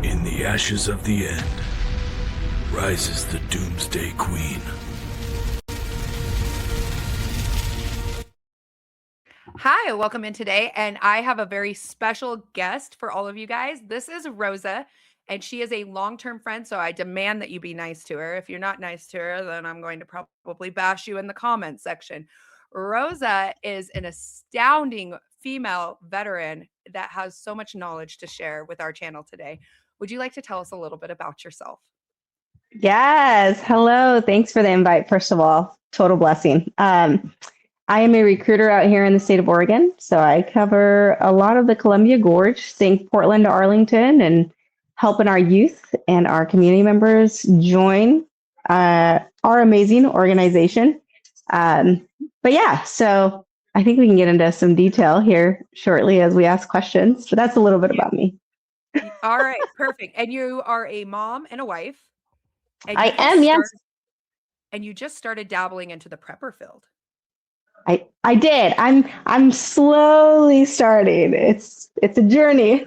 In the ashes of the end rises the Doomsday Queen. Hi, welcome in today. And I have a very special guest for all of you guys. This is Rosa, and she is a long term friend. So I demand that you be nice to her. If you're not nice to her, then I'm going to probably bash you in the comments section. Rosa is an astounding female veteran that has so much knowledge to share with our channel today. Would you like to tell us a little bit about yourself? Yes. Hello. Thanks for the invite. First of all, total blessing. I am a recruiter out here in the state of Oregon. So I cover a lot of the Columbia Gorge, think Portland to Arlington, and helping our youth and our community members join our amazing organization. But yeah, so I think we can get into some detail here shortly as we ask questions. But that's a little bit about me. All right, perfect. And you are a mom and a wife. And I am, yes. And you just started dabbling into the prepper field. I did. I'm slowly starting. It's a journey.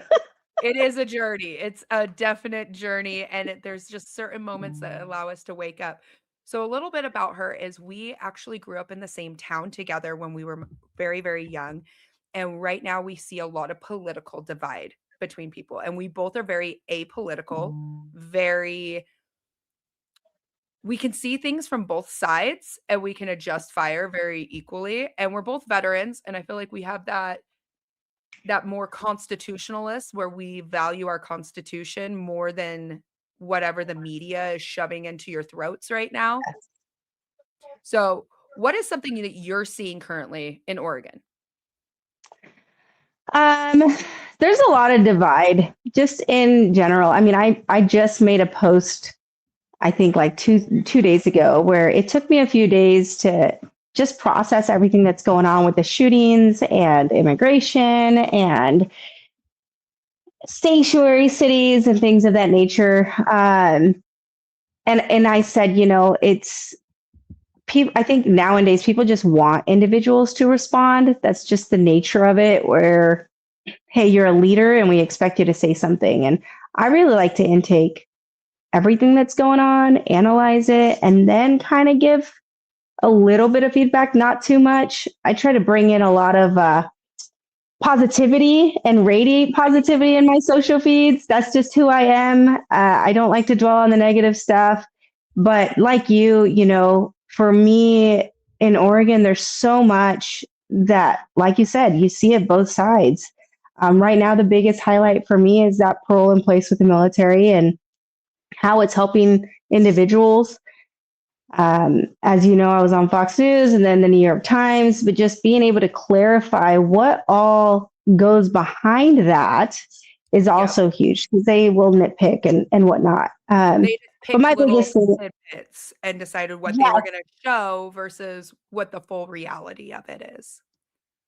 It is a journey. It's a definite journey, and there's just certain moments that allow us to wake up. So a little bit about her is we actually grew up in the same town together when we were very, very young. And right now we see a lot of political divide between people. And we both are very apolitical, we can see things from both sides and we can adjust fire very equally. And we're both veterans. And I feel like we have that more constitutionalist where we value our constitution more than whatever the media is shoving into your throats right now. So what is something that you're seeing currently in Oregon? There's a lot of divide just in general. I mean, I just made a post, I think like two days ago, where it took me a few days to just process everything that's going on with the shootings and immigration and sanctuary cities and things of that nature. And I said, it's people. I think nowadays people just want individuals to respond. That's just the nature of it. Where, hey, you're a leader, and we expect you to say something. And I really like to intake everything that's going on, analyze it, and then kind of give a little bit of feedback, not too much. I try to bring in a lot of positivity and radiate positivity in my social feeds. That's just who I am. I don't like to dwell on the negative stuff. But like you, for me in Oregon, there's so much that, like you said, you see it both sides. Right now, the biggest highlight for me is that parole in place with the military and how it's helping individuals. As you know, I was on Fox News and then the New York Times, but just being able to clarify what all goes behind that is also huge because they will nitpick and whatnot. They just picked my little biggest thing, tidbits and decided what they were going to show versus what the full reality of it is.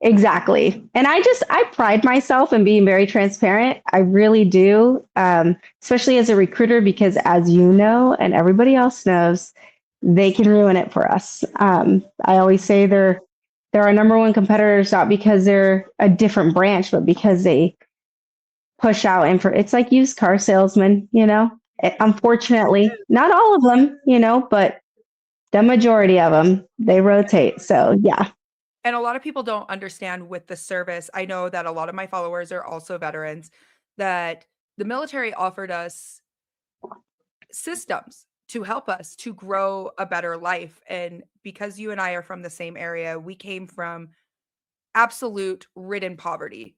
Exactly. And I pride myself in being very transparent. I really do, especially as a recruiter, because as you know, and everybody else knows, they can ruin it for us. I always say they're our number one competitors, not because they're a different branch, but because they push out it's like used car salesmen, unfortunately, not all of them, but the majority of them, they rotate. So yeah. And a lot of people don't understand with the service. I know that a lot of my followers are also veterans, that the military offered us systems to help us to grow a better life. And because you and I are from the same area, we came from absolute ridden poverty.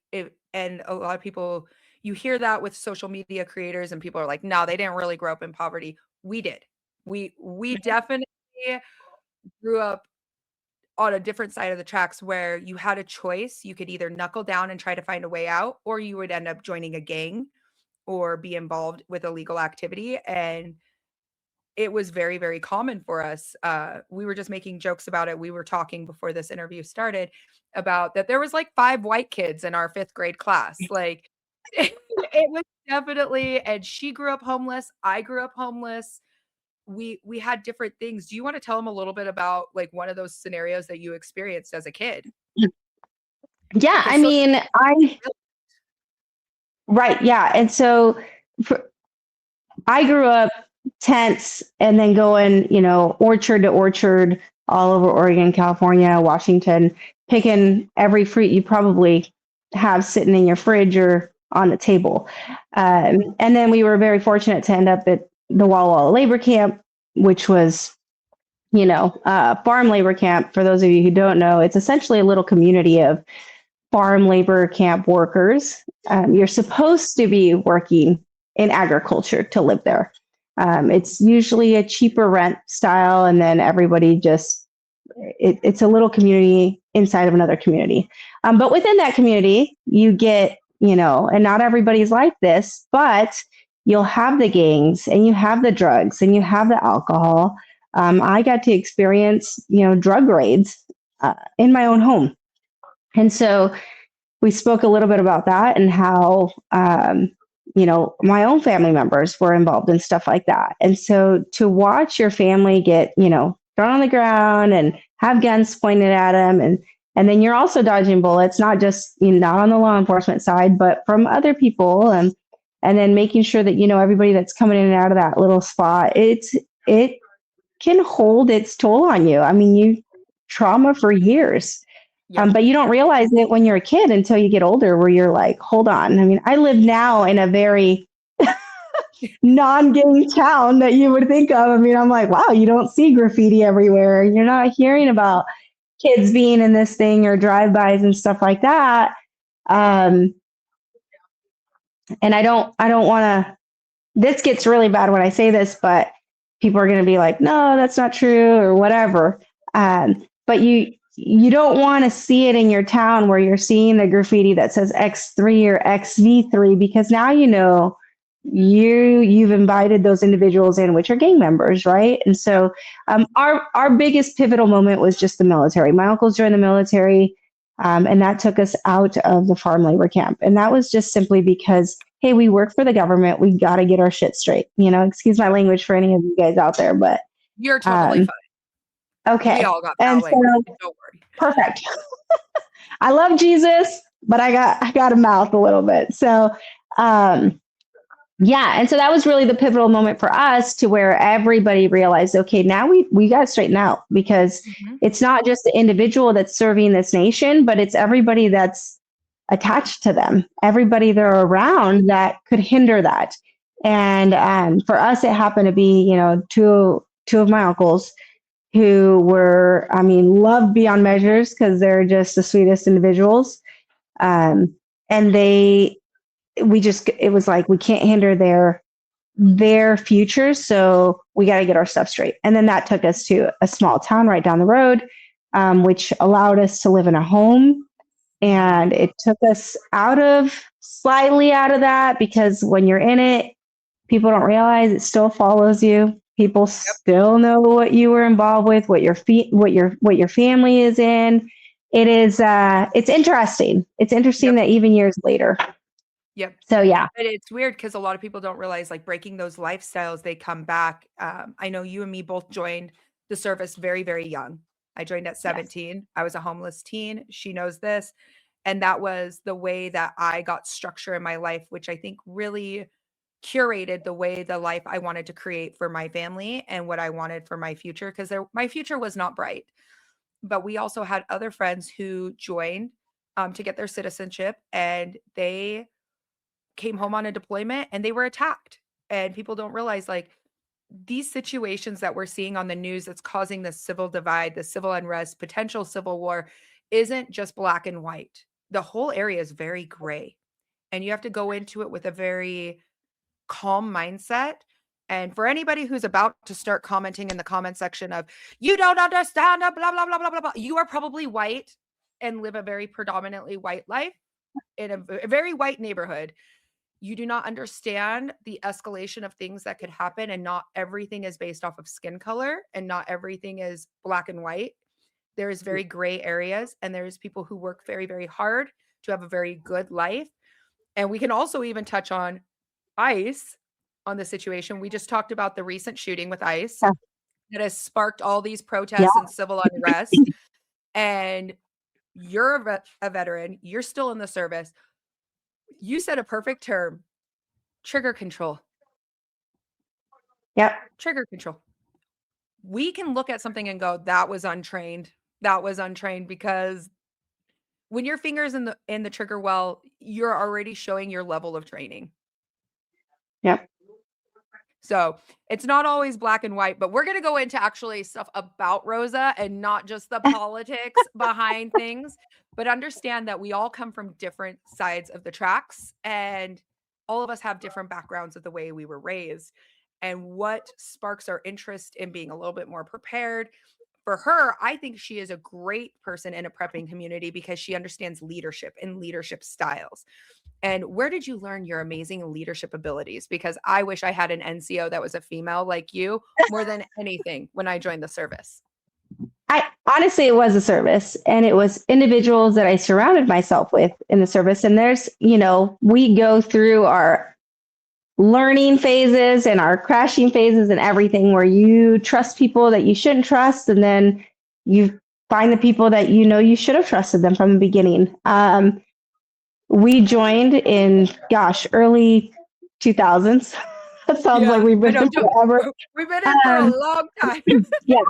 And a lot of people, you hear that with social media creators and people are like, no, they didn't really grow up in poverty. We did. We definitely grew up on a different side of the tracks where you had a choice. You could either knuckle down and try to find a way out, or you would end up joining a gang or be involved with illegal activity. And it was very, very common for us. We were just making jokes about it. We were talking before this interview started about that there was like 5 white kids in our 5th grade class. Like it was definitely, and she grew up homeless. I grew up homeless. We had different things. Do you want to tell them a little bit about like one of those scenarios that you experienced as a kid? Yeah, I mean, right, yeah. And so I grew up tents and then going, orchard to orchard all over Oregon, California, Washington, picking every fruit you probably have sitting in your fridge or on the table. And then we were very fortunate to end up at the Walla Walla Labor Camp, which was, farm labor camp. For those of you who don't know, it's essentially a little community of farm labor camp workers. You're supposed to be working in agriculture to live there. It's usually a cheaper rent style, and then everybody just it's a little community inside of another community. But within that community, you get, and not everybody's like this, but you'll have the gangs and you have the drugs and you have the alcohol. I got to experience, drug raids in my own home. And so we spoke a little bit about that and how, my own family members were involved in stuff like that. And so to watch your family get, thrown on the ground and have guns pointed at them, and then you're also dodging bullets, not just, not on the law enforcement side, but from other people, and then making sure that, everybody that's coming in and out of that little spot, it can hold its toll on you. I mean, you trauma for years. Yep. But you don't realize it when you're a kid until you get older, where you're like, hold on. I mean, I live now in a very non-gang town that you would think of. I mean, I'm like, wow, you don't see graffiti everywhere. You're not hearing about kids being in this thing or drive-bys and stuff like that. And I don't want to, this gets really bad when I say this, but people are going to be like, no, that's not true or whatever. But you don't want to see it in your town where you're seeing the graffiti that says X3 or XV3, because now you've invited those individuals in, which are gang members, right? And so our biggest pivotal moment was just the military. My uncles joined the military, and that took us out of the farm labor camp. And that was just simply because, hey, we work for the government. We got to get our shit straight. Excuse my language for any of you guys out there, but You're totally fine. okay. We all got and foul so, language. Don't worry. Perfect. I love Jesus, but I got a mouth a little bit. So, yeah. And so that was really the pivotal moment for us, to where everybody realized, okay, now we got to straighten out, because it's not just the individual that's serving this nation, but it's everybody that's attached to them, everybody they're around that could hinder that. And for us, it happened to be, two of my uncles who were, loved beyond measures, because they're just the sweetest individuals. And it was like, we can't hinder their future. So we got to get our stuff straight. And then that took us to a small town right down the road, which allowed us to live in a home. And it took us slightly out of that, because when you're in it, people don't realize it still follows you. People still know what you were involved with, what your family is in. It is it's interesting. It's interesting that even years later. Yep. So yeah. But it's weird because a lot of people don't realize, like, breaking those lifestyles, they come back. I know you and me both joined the service very, very young. I joined at 17. Yes. I was a homeless teen. She knows this. And that was the way that I got structure in my life, which I think really curated the life I wanted to create for my family and what I wanted for my future, because my future was not bright. But we also had other friends who joined to get their citizenship, and they came home on a deployment and they were attacked. And people don't realize, like, these situations that we're seeing on the news that's causing the civil divide, the civil unrest, potential civil war, isn't just black and white. The whole area is very gray. And you have to go into it with a very calm mindset. And for anybody who's about to start commenting in the comment section of, you don't understand, blah, blah, blah, blah, blah, blah, you are probably white and live a very predominantly white life in a very white neighborhood. You do not understand the escalation of things that could happen, and not everything is based off of skin color, and not everything is black and white. There is very gray areas, and there's people who work very, very hard to have a very good life. And we can also even touch on ICE on the situation. We just talked about the recent shooting with ICE that has sparked all these protests and civil unrest. And you're a veteran, you're still in the service. You said a perfect term: trigger control. Yep. Trigger control. We can look at something and go, that was untrained. That was untrained, because when your fingers in the trigger well, you're already showing your level of training. Yep. So it's not always black and white, but we're going to go into actually stuff about Rosa and not just the politics behind things, but understand that we all come from different sides of the tracks, and all of us have different backgrounds of the way we were raised and what sparks our interest in being a little bit more prepared. For her, I think she is a great person in a prepping community because she understands leadership and leadership styles. And where did you learn your amazing leadership abilities? Because I wish I had an NCO that was a female like you more than anything when I joined the service. I honestly, it was a service, and it was individuals that I surrounded myself with in the service. And there's, we go through our learning phases and our crashing phases and everything, where you trust people that you shouldn't trust. And then you find the people that you should have trusted them from the beginning. We joined in, early 2000s. That sounds like we've been in forever. We've been in for a long time. Yeah.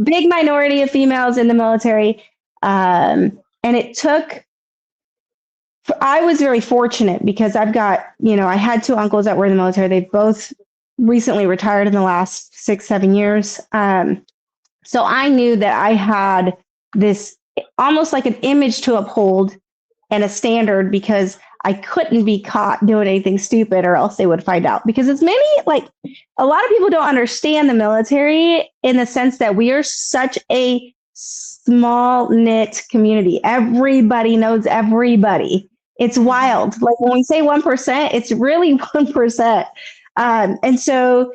Big minority of females in the military. And it took, I was very fortunate because I've got, I had two uncles that were in the military. They both recently retired in the last 6-7 years. So I knew that I had this almost like an image to uphold and a standard, because I couldn't be caught doing anything stupid or else they would find out. Because a lot of people don't understand the military in the sense that we are such a small knit community. Everybody knows everybody. It's wild. Like when we say 1%, it's really 1%. And so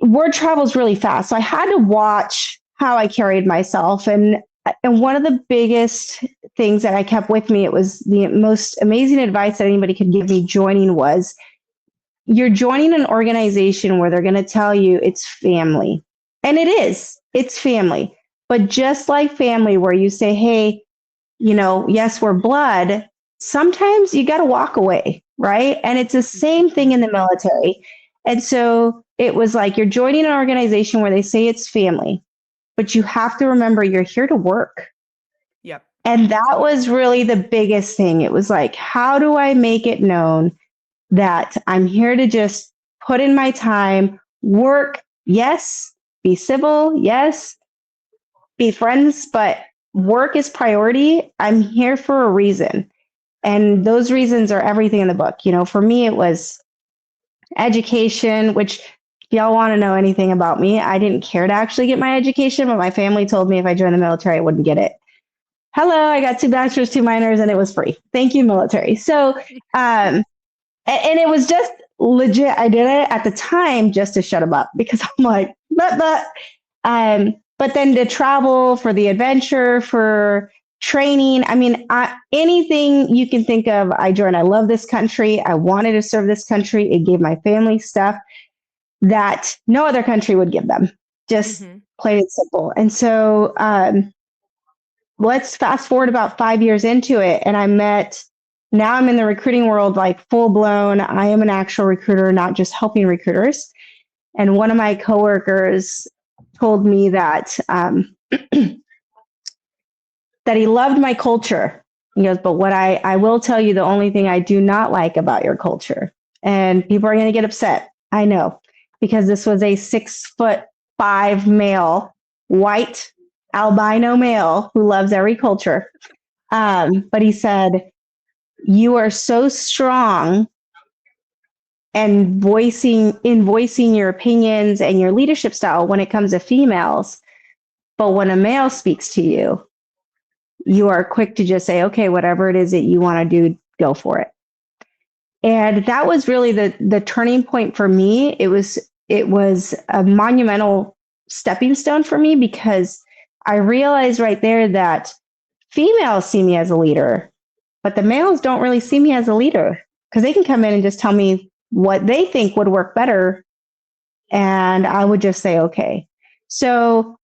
word travels really fast. So I had to watch how I carried myself. And one of the biggest things that I kept with me, it was the most amazing advice that anybody could give me joining, was you're joining an organization where they're going to tell you it's family. And it is. It's family. But just like family, where you say, hey, yes, we're blood, sometimes you got to walk away, right? And it's the same thing in the military. And so it was like, you're joining an organization where they say it's family, but you have to remember you're here to work. Yep. And that was really the biggest thing. It was like, how do I make it known that I'm here to just put in my time, work, yes, be civil, yes, be friends, but work is priority. I'm here for a reason. And those reasons are everything in the book. For me, it was education, which, if y'all want to know anything about me, I didn't care to actually get my education, but my family told me if I joined the military, I wouldn't get it. Hello, I got 2 bachelors, 2 minors, and it was free. Thank you, military. So, and it was just legit. I did it at the time just to shut them up, because I'm like, but then to travel for the adventure, for training, anything you can think of, I joined. I love this country. I wanted to serve this country. It gave my family stuff that no other country would give them. Just plain and simple. And so let's fast forward about 5 years into it. And now I'm in the recruiting world, like full blown. I am an actual recruiter, not just helping recruiters. And one of my coworkers told me that that he loved my culture. He goes, but what I will tell you, the only thing I do not like about your culture, and people are going to get upset, I know, because this was a 6'5" male, white albino male who loves every culture. But he said, you are so strong and in voicing your opinions and your leadership style when it comes to females. But when a male speaks to you, you are quick to just say, okay, whatever it is that you want to do, go for it. And that was really the turning point for me. It was a monumental stepping stone for me, because I realized right there that females see me as a leader, but the males don't really see me as a leader, because they can come in and just tell me what they think would work better. And I would just say, okay. So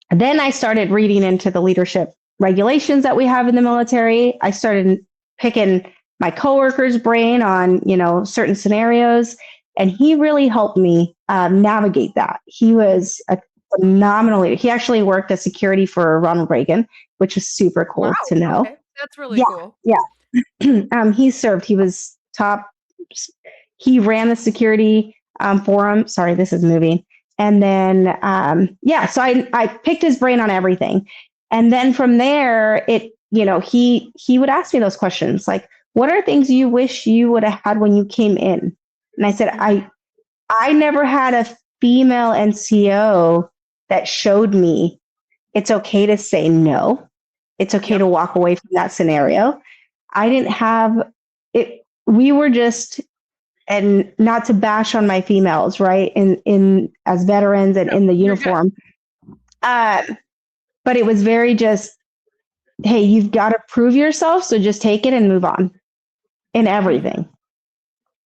then I started reading into the leadership regulations that we have in the military. I started picking my coworkers' brain on, certain scenarios. And he really helped me navigate that. He was a phenomenal leader. He actually worked as security for Ronald Reagan, which was super Wow. cool to know. Okay. That's really cool. Yeah. He served. He was top. He ran the security forum. Sorry, this is moving. And then, so I picked his brain on everything. And then from there, he would ask me those questions like, what are things you wish you would have had when you came in? And I said, I never had a female NCO that showed me it's okay to say no. It's okay to walk away from that scenario. I didn't have it. We were just, and not to bash on my females, right? In as veterans and in the uniform. But it was very just, hey, you've got to prove yourself. So just take it and move on in everything.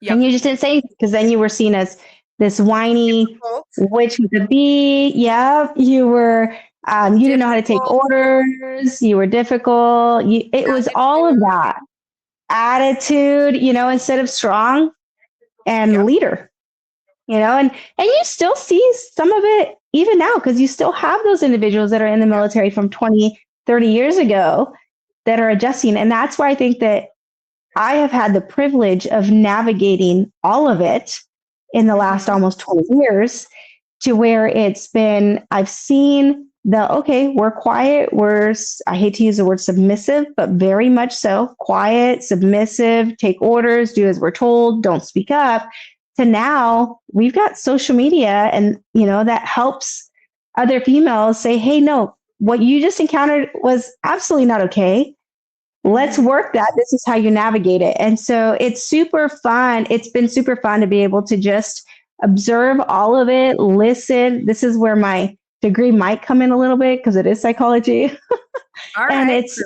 Yep. And you just didn't say anything because then you were seen as this whiny witch with a bee. Yeah. You were, you didn't know how to take orders. You were difficult. It was all of that attitude, instead of strong and leader, and you still see some of it even now because you still have those individuals that are in the military from 20, 30 years ago that are adjusting. And that's why I think that I have had the privilege of navigating all of it in the last almost 20 years to where it's been, I've seen we're quiet. I hate to use the word submissive, but very much so quiet, submissive, take orders, do as we're told, don't speak up, to now we've got social media and, that helps other females say, hey, no, what you just encountered was absolutely not okay. Let's work that. This is how you navigate it. And so it's super fun. It's been super fun to be able to just observe all of it, listen. This is where my degree might come in a little bit because it is psychology. All and right, it's,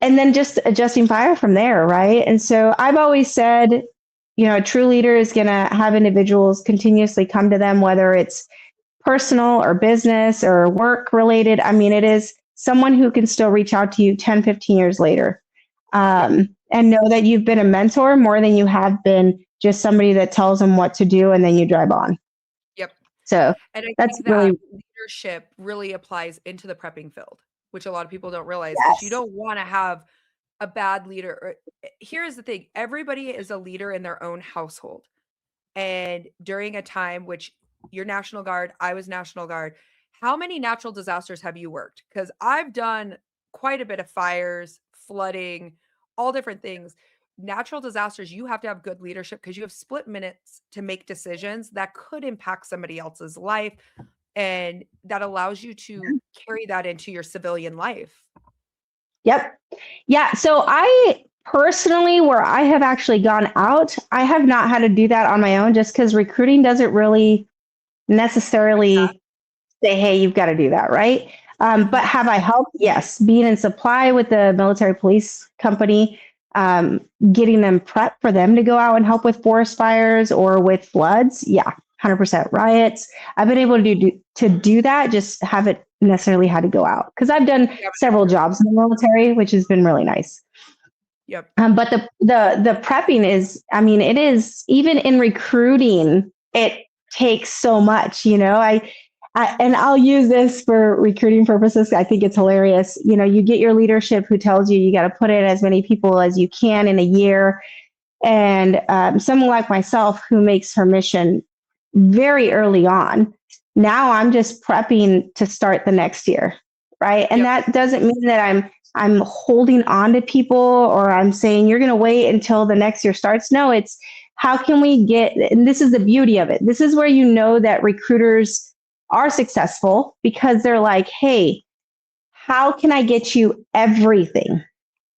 and then just adjusting fire from there. Right. And so I've always said, a true leader is going to have individuals continuously come to them, whether it's personal or business or work related. I mean, it is someone who can still reach out to you 10, 15 years later and know that you've been a mentor more than you have been just somebody that tells them what to do and then you drive on. Yep. So and I that's think that leadership really applies into the prepping field, which a lot of people don't realize because you don't want to have a bad leader. Here's the thing. Everybody is a leader in their own household. And during a time which you're National Guard, I was National Guard, how many natural disasters have you worked? Because I've done quite a bit of fires, flooding, all different things. Natural disasters, you have to have good leadership because you have split minutes to make decisions that could impact somebody else's life. And that allows you to carry that into your civilian life. Yep. Yeah. So I personally, where I have actually gone out, I have not had to do that on my own just because recruiting doesn't really necessarily say, hey, you've got to do that. Right. But have I helped? Yes. Being in supply with the military police company, getting them prepped for them to go out and help with forest fires or with floods. Yeah. 100% riots. I've been able to do that, just haven't necessarily had to go out because I've done several jobs in the military, which has been really nice. Yep. But the prepping is, I mean, it is even in recruiting, it takes so much, I and I'll use this for recruiting purposes. I think it's hilarious. You get your leadership who tells you got to put in as many people as you can in a year. And someone like myself who makes her mission very early on, now I'm just prepping to start the next year. Right. And that doesn't mean that I'm holding on to people or I'm saying you're going to wait until the next year starts. No, it's how can we and this is the beauty of it. This is where that recruiters are successful because they're like, hey, how can I get you everything?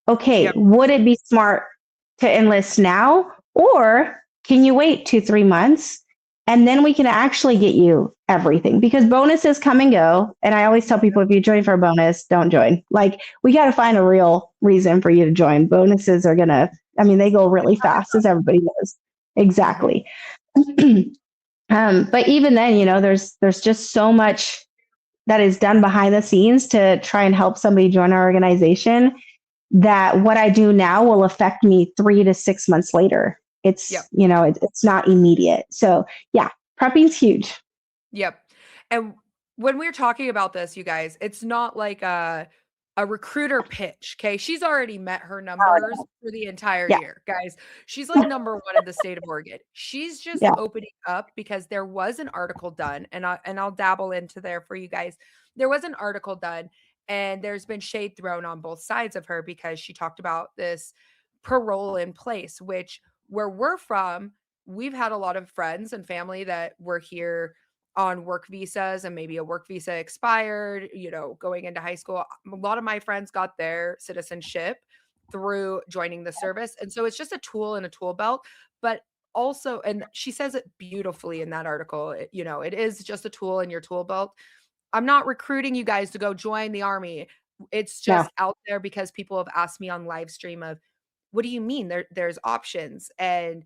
Okay, would it be smart to enlist now? Or can you wait 2-3 months and then we can actually get you everything? Because bonuses come and go. And I always tell people, if you join for a bonus, don't join. Like, we got to find a real reason for you to join. Bonuses are they go really fast, as everybody knows. Exactly. But even then, there's just so much that is done behind the scenes to try and help somebody join our organization. that what I do now will affect me 3 to 6 months later. Yep. It's, it's not immediate. So yeah, prepping's huge. Yep. And when we're talking about this, you guys, it's not like a recruiter pitch. Okay. She's already met her numbers for the entire Yeah. year, guys. She's like number one in the state of Oregon. She's just Yeah. opening up because there was an article done, and I'll dabble into there for you guys. There was an article done, and there's been shade thrown on both sides of her because she talked about this parole in place, which where we're from, we've had a lot of friends and family that were here on work visas, and maybe a work visa expired, going into high school. A lot of my friends got their citizenship through joining the service. And so it's just a tool in a tool belt, but also, and she says it beautifully in that article, it is just a tool in your tool belt. I'm not recruiting you guys to go join the army. It's just out there because people have asked me on live stream of, what do you mean there's options? And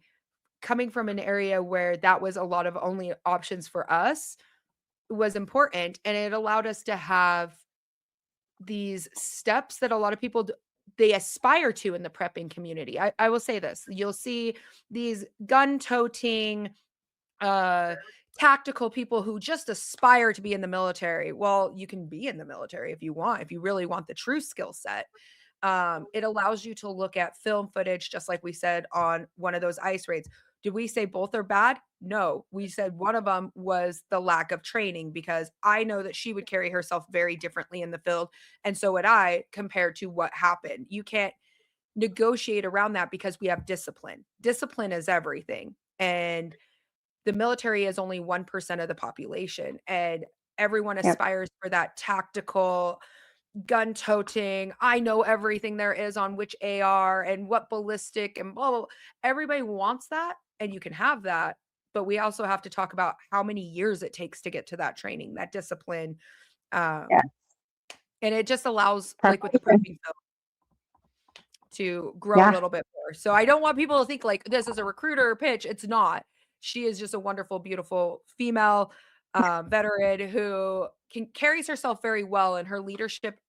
coming from an area where that was a lot of only options for us was important. And it allowed us to have these steps that a lot of people they aspire to in the prepping community. I will say this, you'll see these gun toting, tactical people who just aspire to be in the military. Well, you can be in the military if you want, if you really want the true skill set. It allows you to look at film footage, just like we said on one of those ICE raids. Did we say both are bad? No, we said one of them was the lack of training, because I know that she would carry herself very differently in the field. And so would I, compared to what happened. You can't negotiate around that because we have discipline. Discipline is everything. And the military is only 1% of the population. And everyone aspires for that tactical, gun toting, I know everything there is on which AR and what ballistic and blah, blah, blah. Everybody wants that, and you can have that, but we also have to talk about how many years it takes to get to that training, that discipline. And it just allows, like with the prepping film, to grow a little bit more. So I don't want people to think like this is a recruiter pitch. It's not. She is just a wonderful, beautiful female veteran who carries herself very well, and her leadership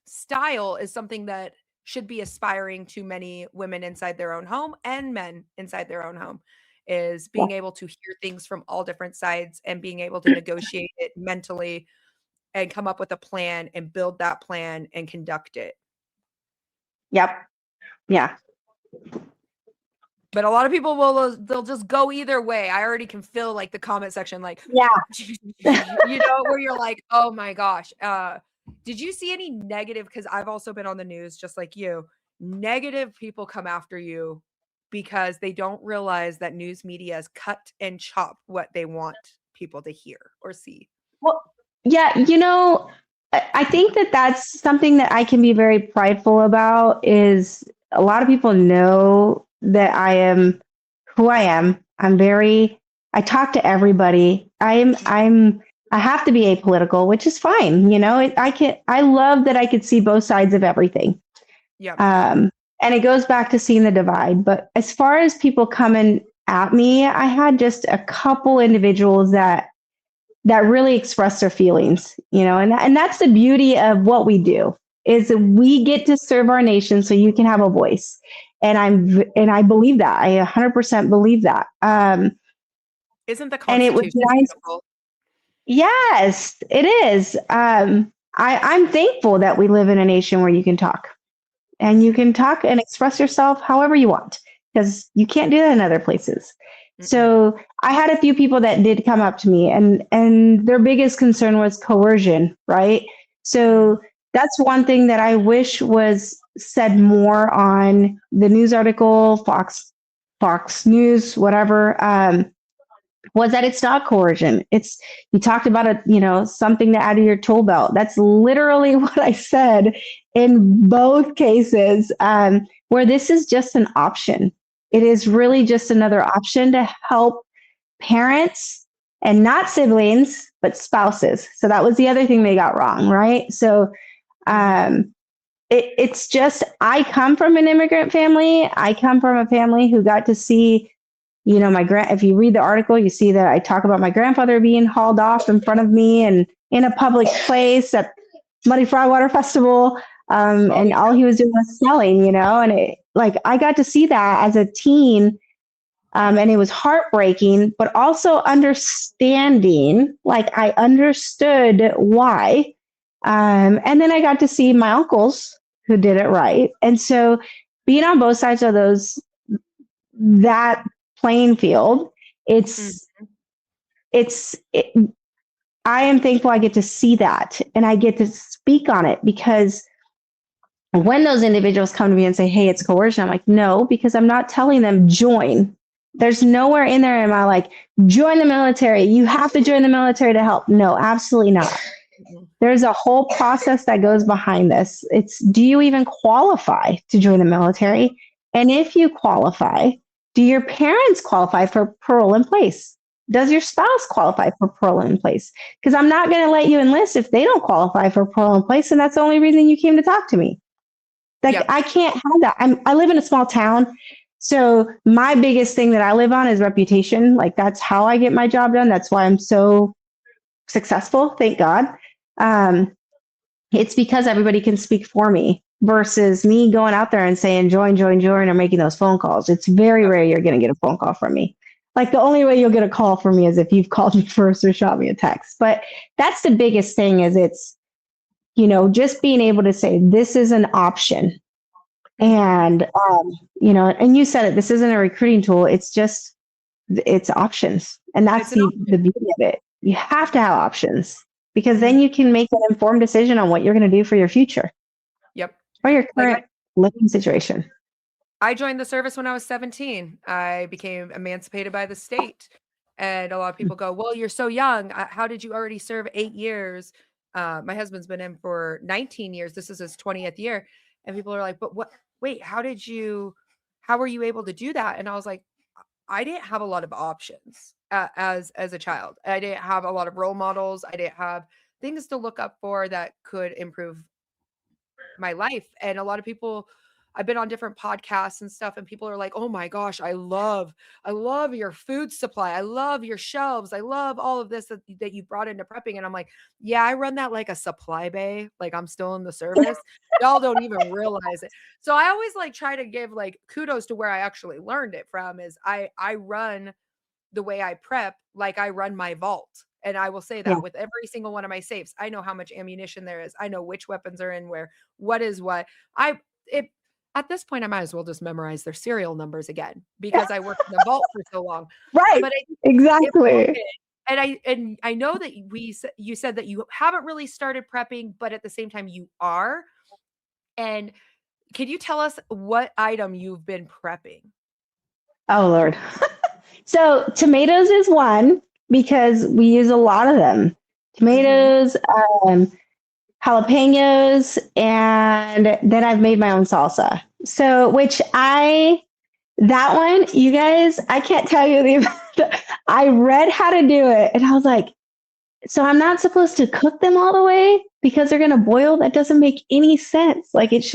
style is something that should be aspiring to many women inside their own home and men inside their own home, is being able to hear things from all different sides and being able to negotiate it mentally and come up with a plan and build that plan and conduct it. Yep. Yeah. But a lot of people they'll just go either way. I already can feel like the comment section, like, where you're like, oh my gosh. Did you see any negative? Because I've also been on the news, just like you. Negative people come after you because they don't realize that news media is cut and chop what they want people to hear or see. Well, yeah, I think that that's something that I can be very prideful about. Is a lot of people know that I am who I am. I talk to everybody. I have to be apolitical, which is fine. I love that I could see both sides of everything. Yeah. And it goes back to seeing the divide. But as far as people coming at me, I had just a couple individuals that really express their feelings, and that's the beauty of what we do, is that we get to serve our nation so you can have a voice. And I believe that. I 100% believe that. Isn't the Constitution and it was nice. beautiful? Yes, it is. I'm thankful that we live in a nation where you can talk. And you can talk and express yourself however you want, because you can't do that in other places. Mm-hmm. So I had a few people that did come up to me, and their biggest concern was coercion, right? So that's one thing that I wish was said more on the news article, Fox News, whatever, was that it's not coercion. You talked about something to add to your tool belt. That's literally what I said in both cases, where this is just an option. It is really just another option to help parents, and not siblings, but spouses. So that was the other thing they got wrong, right? So it's just, I come from an immigrant family. I come from a family who got to see, if you read the article, you see that I talk about my grandfather being hauled off in front of me and in a public place at Muddy Frogwater Festival. Oh, and all he was doing was selling, and it, like, I got to see that as a teen, and it was heartbreaking, but also understanding, like, I understood why. And then I got to see my uncles who did it right. And so being on both sides of that playing field, mm, it's, it's, it, I am thankful I get to see that and I get to speak on it, because when those individuals come to me and say, hey, it's coercion, I'm like, no, because I'm not telling them join. There's nowhere in there am I like, join the military. You have to join the military to help. No, absolutely not. mm, There's a whole process that goes behind this. It's, do you even qualify to join the military? And if you qualify, do your parents qualify for parole in place? Does your spouse qualify for parole in place? Because I'm not going to let you enlist if they don't qualify for parole in place. And that's the only reason you came to talk to me. Like, yep. I can't have that. I live in a small town. So my biggest thing that I live on is reputation. Like, that's how I get my job done. That's why I'm so successful. Thank God. Um, it's because everybody can speak for me versus me going out there and saying, join, or making those phone calls. It's very Yep. rare you're going to get a phone call from me. Like, the only way you'll get a call from me is if you've called me first or shot me a text. But that's the biggest thing, is it's, just being able to say, this is an option. And, and you said it, this isn't a recruiting tool. It's options. And that's It's an the option. beauty of it. You have to have options, because then Mhm. you can make an informed decision on what you're going to do for your future Yep. or your Like current living situation. I joined the service when I was 17. I became emancipated by the state. And a lot of people go, well, you're so young. How did you already serve 8 years? My husband's been in for 19 years. This is his 20th year. And people are like, but what, wait, how were you able to do that? And I was like, I didn't have a lot of options as a child. I didn't have a lot of role models. I didn't have things to look up for that could improve my life. And a lot of people, I've been on different podcasts and stuff, and people are like, oh my gosh, I love your food supply. I love your shelves. I love all of this that you brought into prepping. And I'm like, yeah, I run that like a supply bay. Like, I'm still in the service. Y'all don't even realize it. So I always like try to give like kudos to where I actually learned it from. Is I run the way I prep, like I run my vault. And I will say Yeah. that with every single one of my safes, I know how much ammunition there is. I know which weapons are in where, what is what. I it At this point, I might as well just memorize their serial numbers again because I worked in the vault for so long. Right. But it Exactly. and I know that you said that you haven't really started prepping, but at the same time you are. And can you tell us what item you've been prepping? Oh, Lord. So tomatoes is one, because we use a lot of them. Mhm. Tomatoes, jalapenos, and then I've made my own salsa. So, that one, you guys, I can't tell you the amount. I read how to do it, and I was like, so I'm not supposed to cook them all the way because they're going to boil? That doesn't make any sense. Like, it's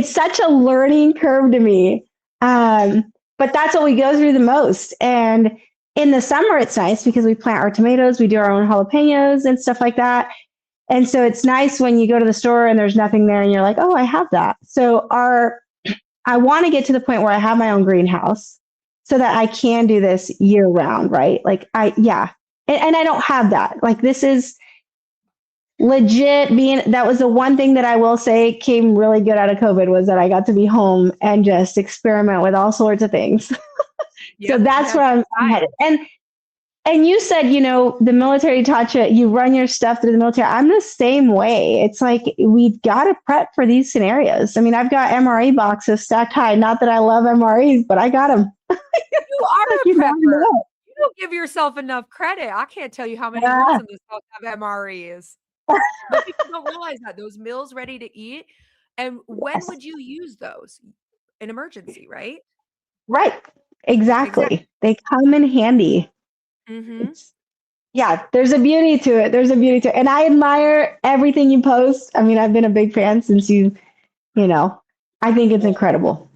such a learning curve to me. But that's what we go through the most. And in the summer, it's nice because we plant our tomatoes, we do our own jalapenos and stuff like that. And so it's nice when you go to the store and there's nothing there and you're like, oh, I have that. So I want to get to the point where I have my own greenhouse so that I can do this year round, right? Like, yeah. And I don't have that. Like, this is legit that was the one thing that I will say came really good out of COVID, was that I got to be home and just experiment with all sorts of things. So Yep, you that's had where some I'm time. headed. And you said, the military taught you run your stuff through the military. I'm the same way. It's like, we've got to prep for these scenarios. I mean, I've got MRE boxes stacked high. Not that I love MREs, but I got them. You are Like, a you never prepper. know. You don't give yourself enough credit. I can't tell you how many rooms Yeah, in this house have MREs, but people don't realize that those meals ready to eat. And when yes, would you use those? An emergency, right? right. Exactly. Exactly. They come in handy. Mhm. It's, yeah, there's a beauty to it. There's a beauty to it. And I admire everything you post. I mean, I've been a big fan since you know, I think it's incredible.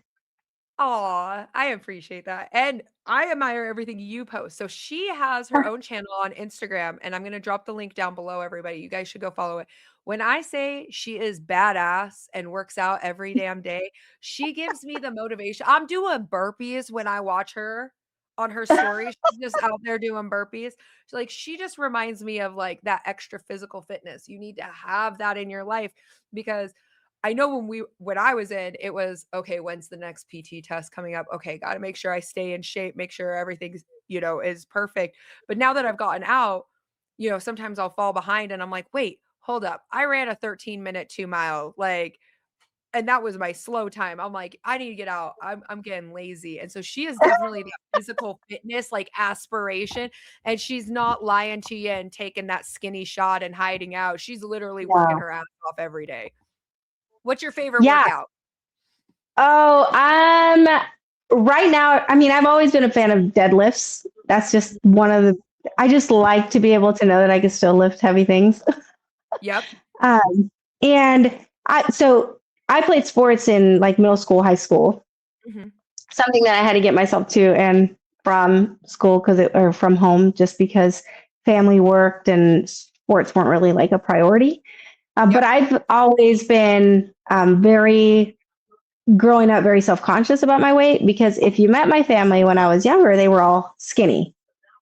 Aw, I appreciate that. And I admire everything you post. So she has her own channel on Instagram, and I'm going to drop the link down below, everybody. You guys should go follow it. When I say she is badass and works out every damn day, she gives me the motivation. I'm doing burpees when I watch her on her story. She's just out there doing burpees. So like she just reminds me of like that extra physical fitness. You need to have that in your life because I know when I was in, it was okay, when's the next PT test coming up? Okay, got to make sure I stay in shape, make sure everything's, is perfect. But now that I've gotten out, sometimes I'll fall behind and I'm like, wait, hold up. I ran a 13-minute 2 mile, and that was my slow time. I'm like, I need to get out. I'm getting lazy. And so she is definitely that physical fitness, like aspiration. And she's not lying to you and taking that skinny shot and hiding out. She's literally working No. her ass off every day. What's your favorite Yeah. workout? Oh, right now, I mean, I've always been a fan of deadlifts. That's just I just like to be able to know that I can still lift heavy things. Yep. And I played sports in like middle school, high school, something that I had to get myself to and from school or from home, just because family worked and sports weren't really like a priority. But I've always been growing up very self-conscious about my weight, because if you met my family when I was younger, they were all skinny.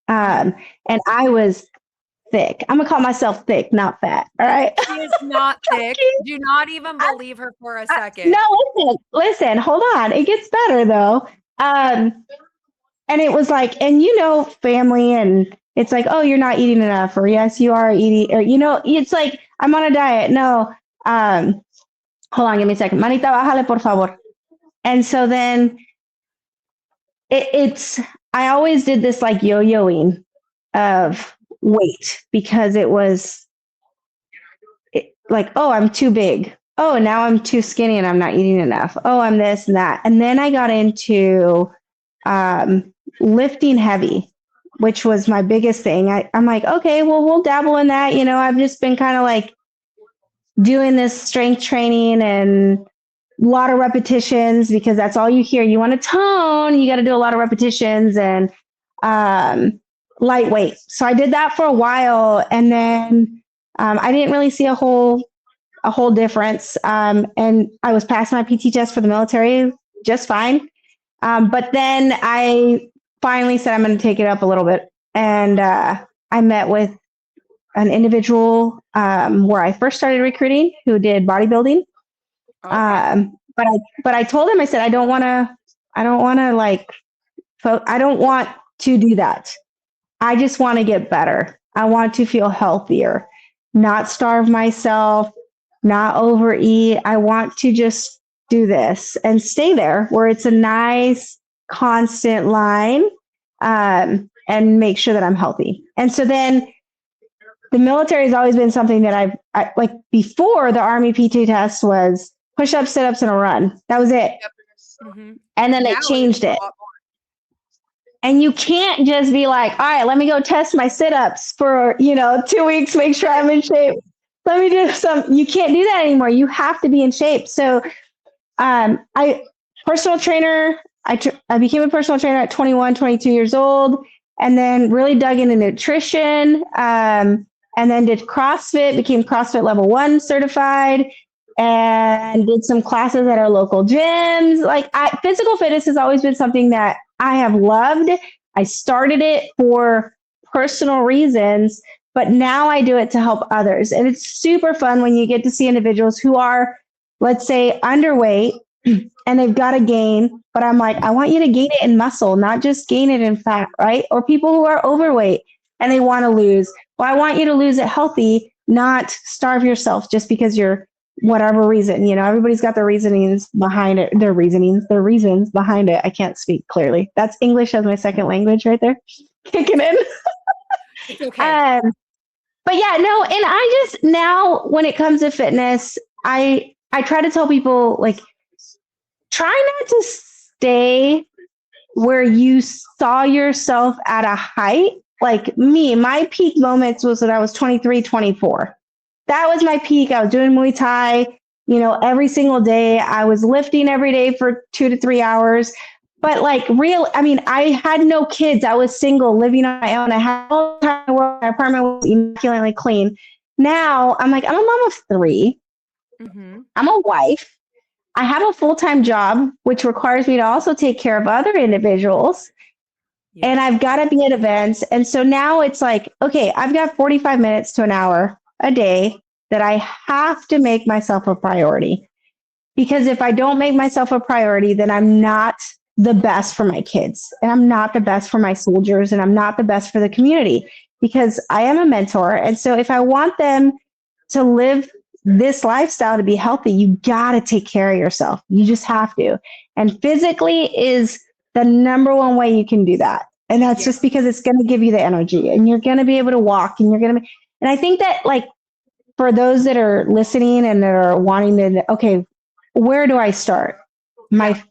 And I was thick. I'm gonna call myself thick, not fat. All right. She is not thick. Do not even believe her for a second. No, listen, hold on. It gets better though. And it was like, and family, and it's like, oh, you're not eating enough, or yes, you are eating, or it's like, I'm on a diet. No. Hold on, give me a second. Manita, bájale, por favor. And so then I always did this like yo-yoing of weight, because it was like, oh, I'm too big. Oh, now I'm too skinny and I'm not eating enough. Oh, I'm this and that. And then I got into lifting heavy, which was my biggest thing. I'm like, okay, well, we'll dabble in that. I've just been kind of like doing this strength training and a lot of repetitions, because that's all you hear. You want to tone, you got to do a lot of repetitions and lightweight. So I did that for a while, and then I didn't really see a whole difference. And I was passing my PT test for the military just fine. But then I finally said, I'm going to take it up a little bit. And I met with an individual where I first started recruiting, who did bodybuilding. Okay. But I told him, I said, I don't want to do that. I just want to get better. I want to feel healthier, not starve myself, not overeat. I want to just do this and stay there where it's a nice, constant line, and make sure that I'm healthy. And so then the military has always been something that I like. Before the Army PT test was push-ups, sit-ups, and a run. That was it. Yep. And then they changed it. And you can't just be like, all right, let me go test my sit-ups for, 2 weeks, make sure I'm in shape. Let me do some. You can't do that anymore. You have to be in shape. So personal trainer, I became a personal trainer at 21, 22 years old, and then really dug into nutrition, and then did CrossFit, became CrossFit level 1 certified, and did some classes at our local gyms. Like physical fitness has always been something that I have loved. I started it for personal reasons, but now I do it to help others. And it's super fun when you get to see individuals who are, let's say, underweight and they've got to gain, but I'm like, I want you to gain it in muscle, not just gain it in fat, right? Or people who are overweight and they want to lose. Well, I want you to lose it healthy, not starve yourself just because you're whatever reason. Everybody's got their reasonings behind it, their reasons behind it. I can't speak clearly. That's English as my second language right there, kicking in. It's okay. But yeah, no, and I just, now when it comes to fitness, I try to tell people, like, try not to stay where you saw yourself at a height. Like me, my peak moments was when I was 23, 24. That was my peak. I was doing Muay Thai, every single day. I was lifting every day for 2 to 3 hours. But like I mean, I had no kids. I was single, living on my own. I had all the time in the world. My apartment was immaculately clean. Now I'm like, I'm a mom of three. Mm-hmm. I'm a wife. I have a full-time job, which requires me to also take care of other individuals. And Yes. I've got to be at events. And so now it's like, okay, I've got 45 minutes to an hour a day that I have to make myself a priority. Because if I don't make myself a priority, then I'm not the best for my kids and I'm not the best for my soldiers and I'm not the best for the community because I am a mentor. And so if I want them to live this lifestyle to be healthy, you got to take care of yourself. You just have to. And physically is the number one way you can do that. And that's Yeah. just because it's going to give you the energy and you're going to be able to walk and you're going to be, and I think that like for those that are listening and that are wanting to, okay, where do I start? My Yeah.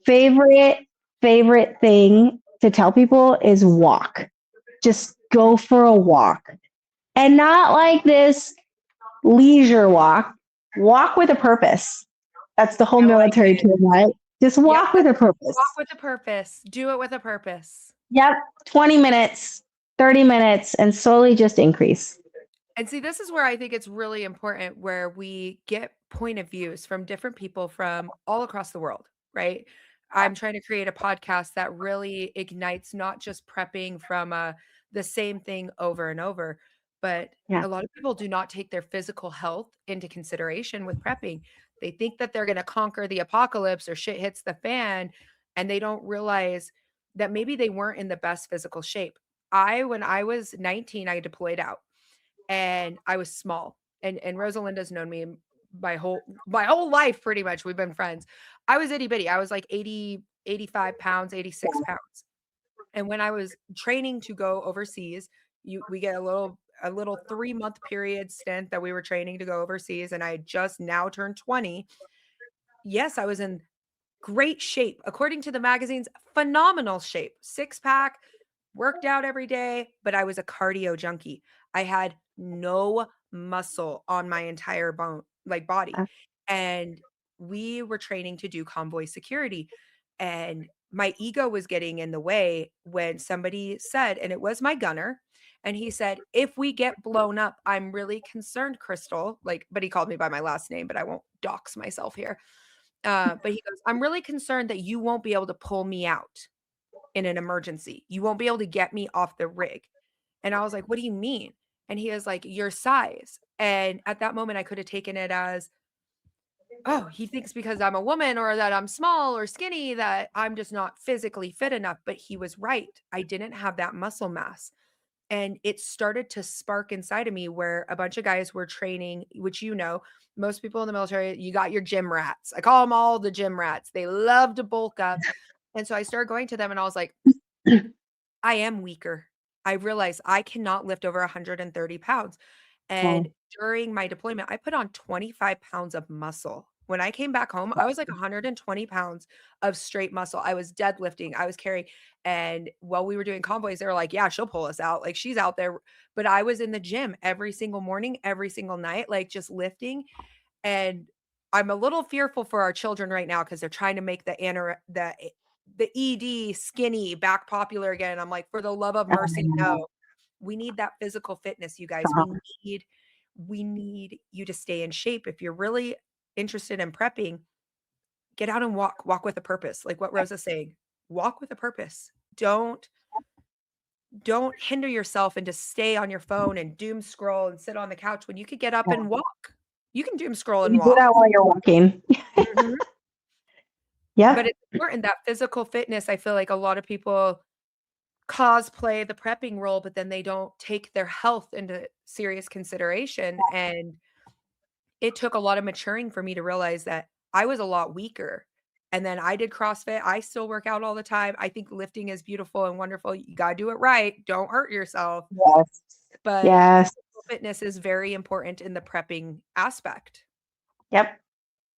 favorite thing to tell people is walk. Just go for a walk. And not like this leisure walk. Walk with a purpose. That's the whole I like military it. term, right? Just Yep. walk with a Walk purpose. with a purpose. Do it with a purpose. Yep. 20 minutes, 30 minutes, and slowly just increase. And see, this is where I think it's really important where we get point of views from different people from all across the world, right? I'm trying to create a podcast that really ignites not just prepping from the same thing over and over, but Yeah. a lot of people do not take their physical health into consideration with prepping. They think that they're going to conquer the apocalypse or shit hits the fan, and they don't realize that maybe they weren't in the best physical shape. When I was 19, I deployed out and I was small. And Rosalinda's known me my whole life pretty much. We've been friends. I was itty bitty. I was like 80, 85 pounds, 86 pounds. And when I was training to go overseas, we get a little 3-month period stint that we were training to go overseas, and I had just now turned 20. Yes, I was in great shape. According to the magazines, phenomenal shape. Six pack, worked out every day, but I was a cardio junkie. I had no muscle on my entire body. And we were training to do convoy security. And my ego was getting in the way when somebody said, and it was my gunner, and he said, if we get blown up, I'm really concerned, Crystal. But he called me by my last name, but I won't dox myself here. But he goes, I'm really concerned that you won't be able to pull me out in an emergency. You won't be able to get me off the rig. And I was like, what do you mean? And he is like, your size. And at that moment, I could have taken it as, oh, he thinks because I'm a woman or that I'm small or skinny that I'm just not physically fit enough. But he was right. I didn't have that muscle mass. And it started to spark inside of me where a bunch of guys were training, which most people in the military, you got your gym rats. I call them all the gym rats. They love to bulk up. And so I started going to them and I was like, I am weaker. I realized I cannot lift over 130 pounds. And Wow. during my deployment, I put on 25 pounds of muscle. When I came back home, I was like 120 pounds of straight muscle. I was deadlifting, I was carrying. And while we were doing convoys, they were like, yeah, she'll pull us out. Like she's out there. But I was in the gym every single morning, every single night, like just lifting. And I'm a little fearful for our children right now because they're trying to make the ED skinny back popular again. I'm like, for the love of mercy, no. We need that physical fitness, you guys. We need you to stay in shape. If you're really interested in prepping, get out and walk with a purpose. Like what Rosa's saying, walk with a purpose. Don't hinder yourself and just stay on your phone and doom scroll and sit on the couch when you could get up and walk. You can doom scroll and You do walk. that while you're walking. Mhm. But Yep. it's important that physical fitness. I feel like a lot of people cosplay the prepping role, but then they don't take their health into serious consideration. And it took a lot of maturing for me to realize that I was a lot weaker. And then I did CrossFit. I still work out all the time. I think lifting is beautiful and wonderful. You got to do it right. Don't hurt yourself. Yes. But Yes. physical fitness is very important in the prepping aspect. Yep.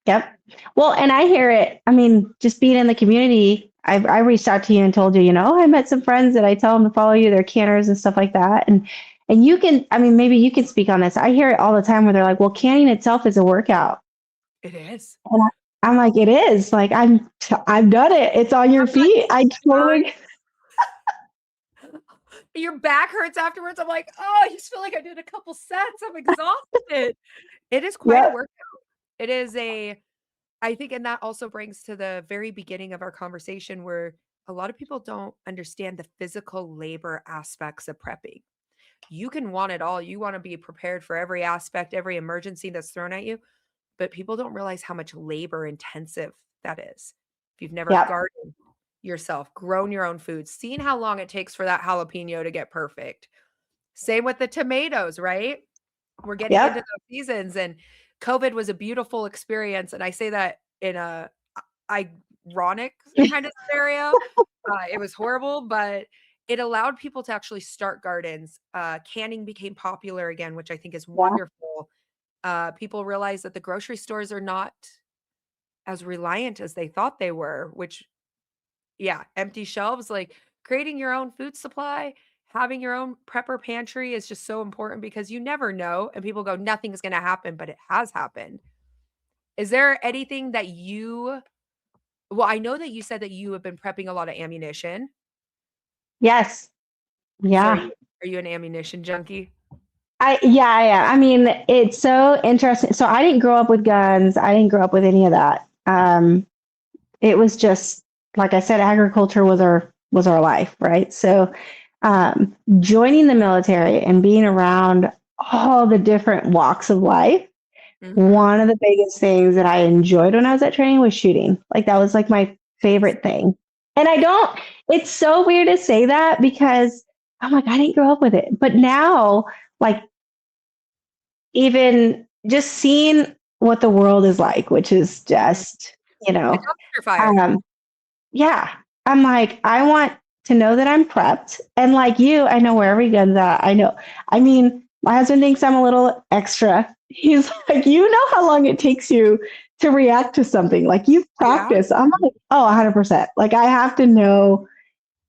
Yep. Well, and I hear it. I mean, just being in the community, I reached out to you and told you, I met some friends that I tell them to follow you. They're canners and stuff like that. And you can, I mean, maybe you can speak on this. I hear it all the time where they're like, well, canning itself is a workout. It is. I'm like, it is. Like, I've done it. It's on your feet. I totally. Your back hurts afterwards. I'm like, oh, I just feel like I did a couple sets. I'm exhausted. It is quite a Yep. workout. It is I think, and that also brings to the very beginning of our conversation where a lot of people don't understand the physical labor aspects of prepping. You can want it all. You want to be prepared for every aspect, every emergency that's thrown at you, but people don't realize how much labor intensive that is. If you've never Yep. gardened yourself, grown your own food, seen how long it takes for that jalapeno to get perfect. Same with the tomatoes, right? We're getting into Yep. those seasons, and COVID was a beautiful experience. And I say that in a ironic kind of scenario. It was horrible, but it allowed people to actually start gardens. Canning became popular again, which I think is Yeah. wonderful. People realized that the grocery stores are not as reliant as they thought they were, which, yeah, empty shelves, like creating your own food supply, having your own prepper pantry is just so important because you never know. And people go, nothing's going to happen, but it has happened. Is there anything that well, I know that you said that you have been prepping a lot of ammunition. Yes. So Yeah. are you an ammunition junkie? Yeah. I mean, it's so interesting. So I didn't grow up with guns. I didn't grow up with any of that. It was just, like I said, agriculture was our life, right? So joining the military and being around all the different walks of life, Mhm. one of the biggest things that I enjoyed when I was at training was shooting. Like that was like my favorite thing. And it's so weird to say that because I'm like, I didn't grow up with it. But now, like, even just seeing what the world is like, which is Mhm. just, you A know, dumpster fire. um, yeah. I'm like, I want to know that I'm prepped. And like you, I know where every gun's at. I know. I mean, my husband thinks I'm a little extra. He's like, you know how long it takes you to react to something. Like you've Yeah. practiced. I'm like, oh, 100%. Like I have to know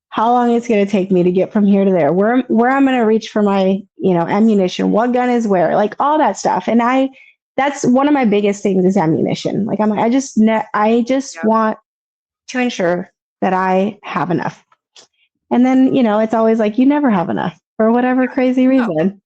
how long it's going to take me to get from here to there, where I'm going to reach for my, ammunition, what gun is where, like all that stuff. And that's one of my biggest things is ammunition. Like I'm like, I just Yep. want to ensure that I have enough. And then, it's always like you never have enough for whatever crazy No. reason.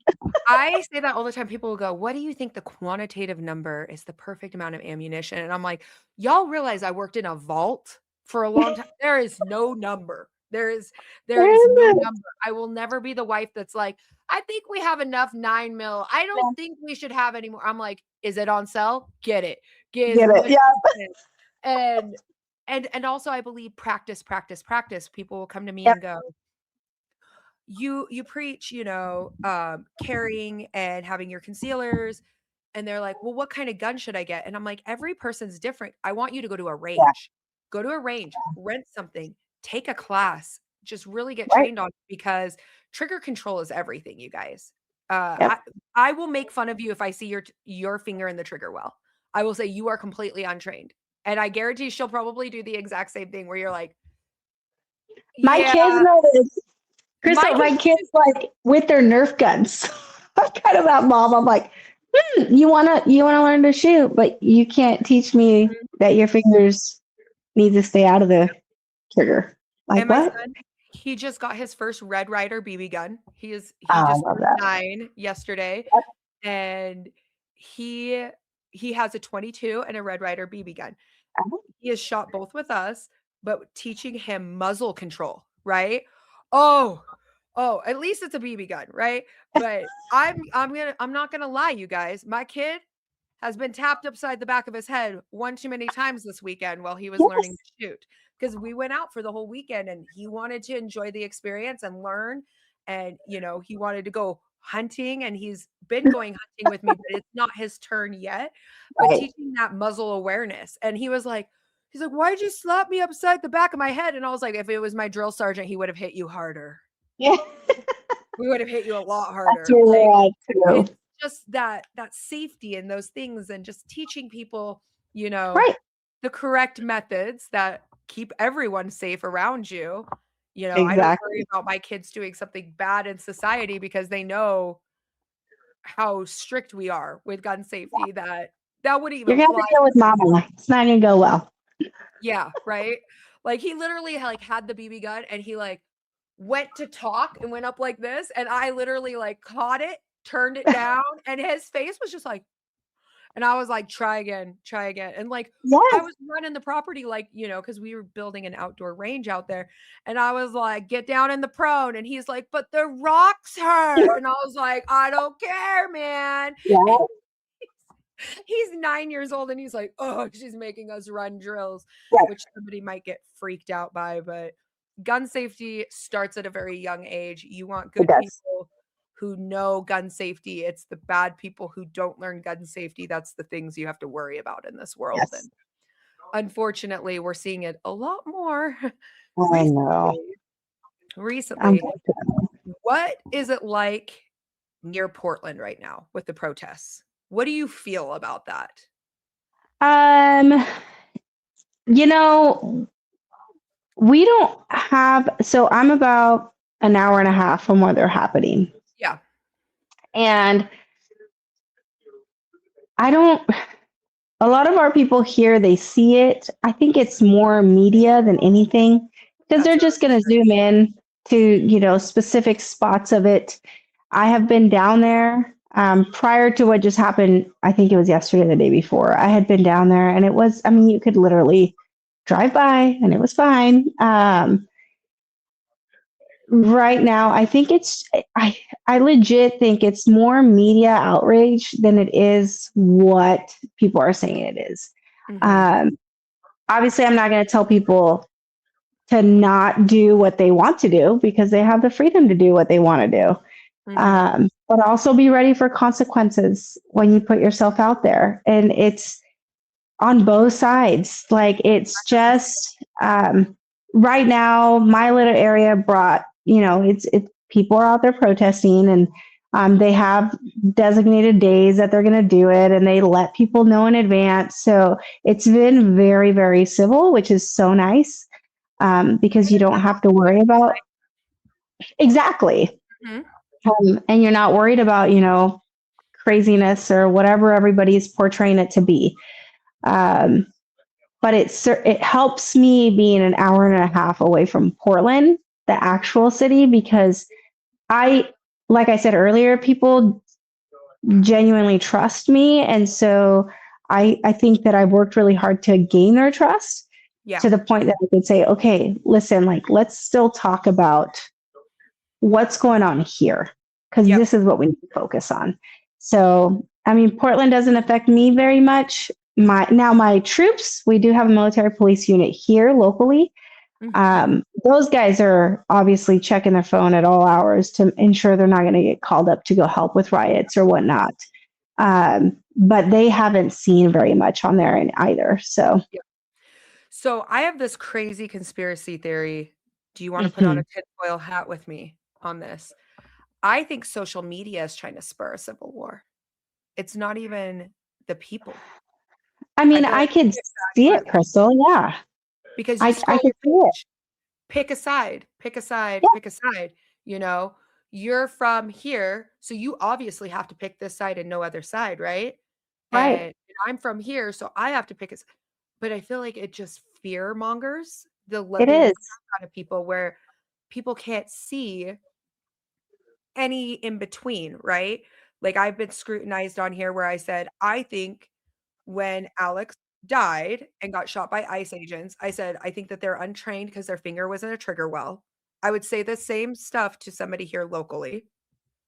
I say that all the time. People will go, "What do you think the quantitative number is the perfect amount of ammunition?" And I'm like, "Y'all realize I worked in a vault for a long time. There is no number. There is no number. I will never be the wife that's like, "I think we have enough 9 mil. I don't think we should have any more." I'm like, "Is it on sale? Get it. Get as Get it? much as Yeah. you can." And and also I believe practice, practice, practice. People will come to me Yep. and go, you preach, carrying and having your concealers, and they're like, well, what kind of gun should I get? And I'm like, every person's different. I want you to go to a Yeah. range, rent something, take a class, just really get Right. trained on it because trigger control is everything, you guys. uh i Yep. I will make fun of you if I see your finger in the trigger well. I will say you are completely untrained, and I guarantee she'll probably do the exact same thing where you're like, My yeah, kids know this. my Crystal, my kids like with their Nerf guns. I'm kind of that mom. I'm like, you wanna learn to shoot, but you can't teach me that your fingers need to stay out of the trigger. Like And my what? son, he just got his first Red Ryder BB gun. He Oh, I just love turned that. 9 yesterday, and he he has a 22 and a Red Ryder BB gun. He has shot both with us, but teaching him muzzle control, right? Oh, at least it's a BB gun, right? But I'm not gonna lie, you guys. My kid has been tapped upside the back of his head one too many times this weekend while he was learning Yes. to shoot. Because we went out for the whole weekend and he wanted to enjoy the experience and learn. And, he wanted to go hunting and he's been going hunting with me, but it's not his turn yet. But Right. teaching that muzzle awareness. And he's like, why'd you slap me upside the back of my head? And I was like, if it was my drill sergeant, he would have hit you harder. Yeah. We would have hit you a lot That's harder. where Like, we're at too. it's just that safety and those things and just teaching people, you know, Right. the correct methods that keep everyone safe around you. I don't worry Exactly. about my kids doing something bad in society because they know how strict we are with gun safety that That wouldn't You're even gonna have fly. to deal with mama. It's not gonna go well. Yeah, right? Like, he literally, like, had the BB gun, and he, like, went to talk and went up like this, and I literally, like, caught it, turned it down, and his face was just like, and I was like, "Try again, try again." And, like, I Yes. was running the property, like, because we were building an outdoor range out there, and I was like, "Get down in the prone," and he's like, "But the rocks hurt." And I was like, "I don't care, man." Yeah. He's 9 years old, and he's like, "Oh, she's making us run drills," Right. which somebody might get freaked out by, but gun safety starts at a very young age. You want It good does. people who know gun safety. It's the bad people who don't learn gun safety. That's the things you have to worry about in this world, Yes. and unfortunately, we're seeing it a lot more I know. recently. Recently, Unfortunately. what is it like near Portland right now with the protests? What do you feel about that? Um, you know, we don't have, so I'm about an hour and a half from where they're happening. Yeah. And I don't, a lot of our people here, they see it. I think it's more media than anything because That's they're what I just was going to zoom in to, specific spots of it. I have been down there prior to what just happened. I think it was yesterday, the day before. I had been down there and it was, I mean, you could literally drive by and it was fine. Right now, I think I legit think it's more media outrage than it is what people are saying it is. Mhm, Um, Obviously, I'm not going to tell people to not do what they want to do because they have the freedom to do what they want to do. mhm. But also be ready for consequences when you put yourself out there. And it's on both sides. Like it's just right now, my little area brought, it's people are out there protesting and they have designated days that they're going to do it and they let people know in advance. So it's been very, very civil, which is so nice because you don't have to worry about exactly. Mhm. And you're not worried about, craziness or whatever everybody's portraying it to be. Um, but it helps me being an hour and a half away from Portland, the actual city, because I, like I said earlier, people genuinely trust me, and so I think that I've worked really hard to gain their trust Yeah, to the point that I could say, okay, listen, like let's still talk about what's going on here because yep, this is what we need to focus on. So, I mean, Portland doesn't affect me very much. My troops, we do have a military police unit here locally. mhm. Those guys are obviously checking their phone at all hours to ensure they're not going to get called up to go help with riots or whatnot. But they haven't seen very much on there either. So, Yep. So, I have this crazy conspiracy theory. Do you wanna put on a mhm. tinfoil hat with me on this? I think social media is trying to spur a civil war. It's not even the people. I I mean, feel I like could it's see that it, Crystal. Yeah, because you I scroll could your see it. page. Pick a side, pick a side, Yeah, pick a side, you know? You're from here, so you obviously have to pick this side and no other side, right? right. And I'm from here, so I have to pick a s but I feel like it just fear mongers It the is. out of people where people can't see any in between, right? Like, I've been scrutinized on here where I said, "I think when Alex died and got shot by ICE agents," I said, "I think that they're untrained because their finger was in a trigger well." I would say the same stuff to somebody here locally.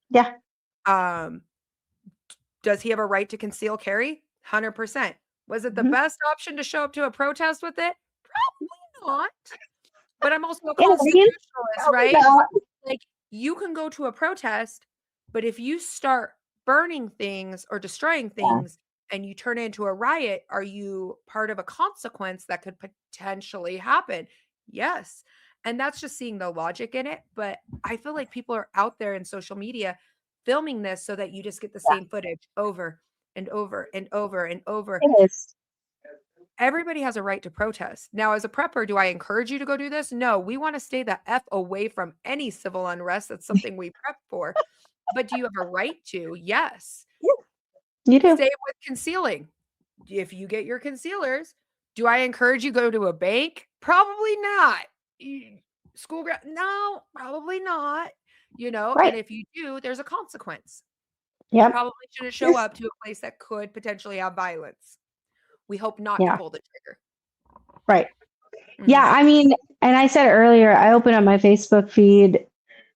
Yeah. Um, does he have a right to conceal carry? 100%. Was it the Mhm. best option to show up to a protest with it? Probably not. But I'm also a Yeah, you constitutionalist, probably right? not. Like, you can go to a protest, but if you start burning things or destroying Yeah, things and you turn it into a riot, are you part of a consequence that could potentially happen? Yes. And that's just seeing the logic in it. But I feel like people are out there in social media filming this so that you just get the yeah, same footage over and over and over and over. it is. Everybody has a right to protest. Now, as a prepper, do I encourage you to go do this? No, we want to stay the F away from any civil unrest. That's something we prep for. But do you have a right to? Yes. Yeah, you do. Same with concealing. if you get your concealers, do I encourage you go to a bank? Probably not. School ground? No, probably not. And Right. if you do, there's a consequence. You Yep. probably shouldn't show up to a place that could potentially have violence. We hope not to Yeah. pull the trigger. Right. Yeah. Mhm. I mean, and I said earlier, I opened up my Facebook feed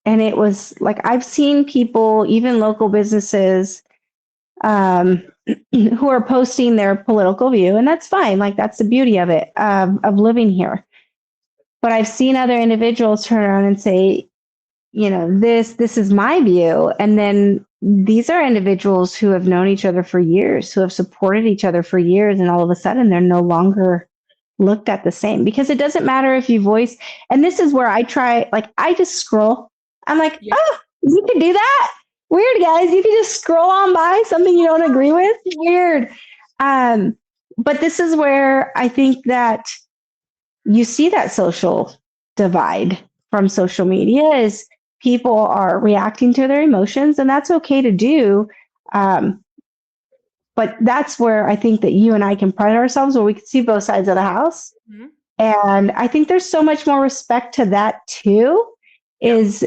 and it was like I've seen people, even local businesses, um, who are posting their political view, and that's fine. Like that's the beauty of it, of living here. But I've seen other individuals turn around and say, this is my view, and then these are individuals who have known each other for years, who have supported each other for years, and all of a sudden they're no longer looked at the same because it doesn't matter if you voice. And this is where I try, like I just scroll. I'm like, Yeah. oh, you can do that. Weird, guys. You can just scroll on by something you don't agree with. Weird. But this is where I think that you see that social divide from social media is people are reacting to their emotions, and that's okay to do. Um, but that's where I think that you and I can pride ourselves, where we can see both sides of the house. Mhm. And I think there's so much more respect to that too. Yeah. Is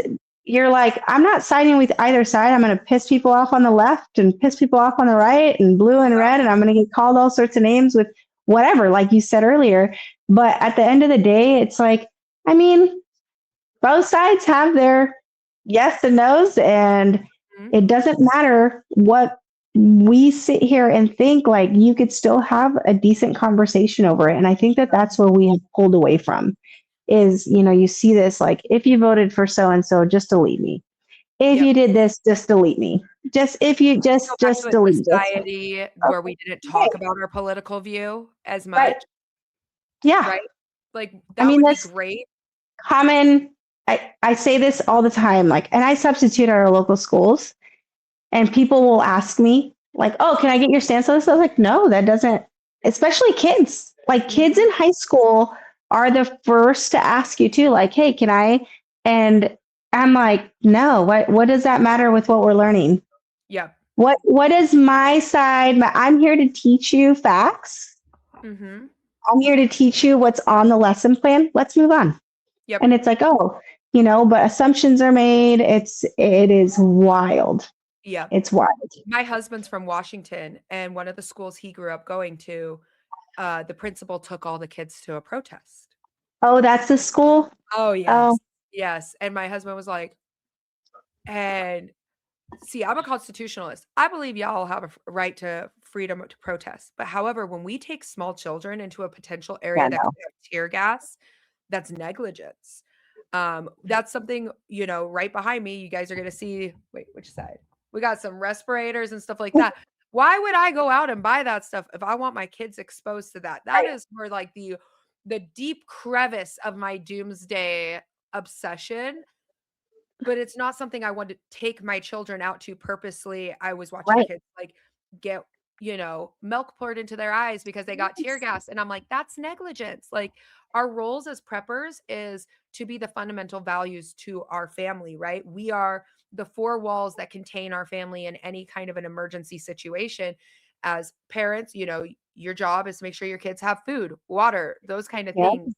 you're like, I'm not siding with either side. I'm going to piss people off on the left and piss people off on the right and blue and red. And I'm going to get called all sorts of names with whatever, like you said earlier. But at the end of the day, it's like, I mean, both sides have their yes and no's. And Mhm. it doesn't matter what we sit here and think, like you could still have a decent conversation over it. And I think that that's where we have pulled away from is, you see this, like, if you voted for so and so, just delete me. If Yep. you did this, just delete me. Just if you Go just back to just a delete this. society where we didn't talk Okay, about our political view as right. much, Yeah. right? Like I that mean, would be that's great. common. I say this all the time, like, and I substitute at our local schools, and people will ask me, like, oh, can I get your stance on this? I was like, no, that doesn't, especially kids. Like, kids Mhm. in high school are the first to ask you, too, like, hey, can I? And I'm like, no, what does that matter with what we're learning? Yeah. What is my side? I'm here to teach you facts. Mhm. I'm here to teach you what's on the lesson plan. Let's move on. Yep. And it's like, oh, but assumptions are made. It is wild. Yeah. It's wild. My husband's from Washington, and one of the schools he grew up going to, the principal took all the kids to a protest. Oh, that's the school. Oh, Oh, yes. Yes. And my husband was like, and see, I'm a constitutionalist. I believe y'all have a right to freedom to protest. But however, when we take small children into a potential yeah, area that no. could have tear gas, that's negligence. That's something, right behind me, you guys are going to see. Wait, which side? We got some respirators and stuff like that. Why would I go out and buy that stuff if I want my kids exposed to that? That Right. is where like the deep crevice of my doomsday obsession, but it's not something I want to take my children out to purposely. I was watching Right. kids like get, milk poured into their eyes because they got tear gas. And I'm like, that's negligence. Like our roles as preppers is to be the fundamental values to our family, right? We are the four walls that contain our family in any kind of an emergency situation. As parents, your job is to make sure your kids have food, water, those kind of Yeah. things.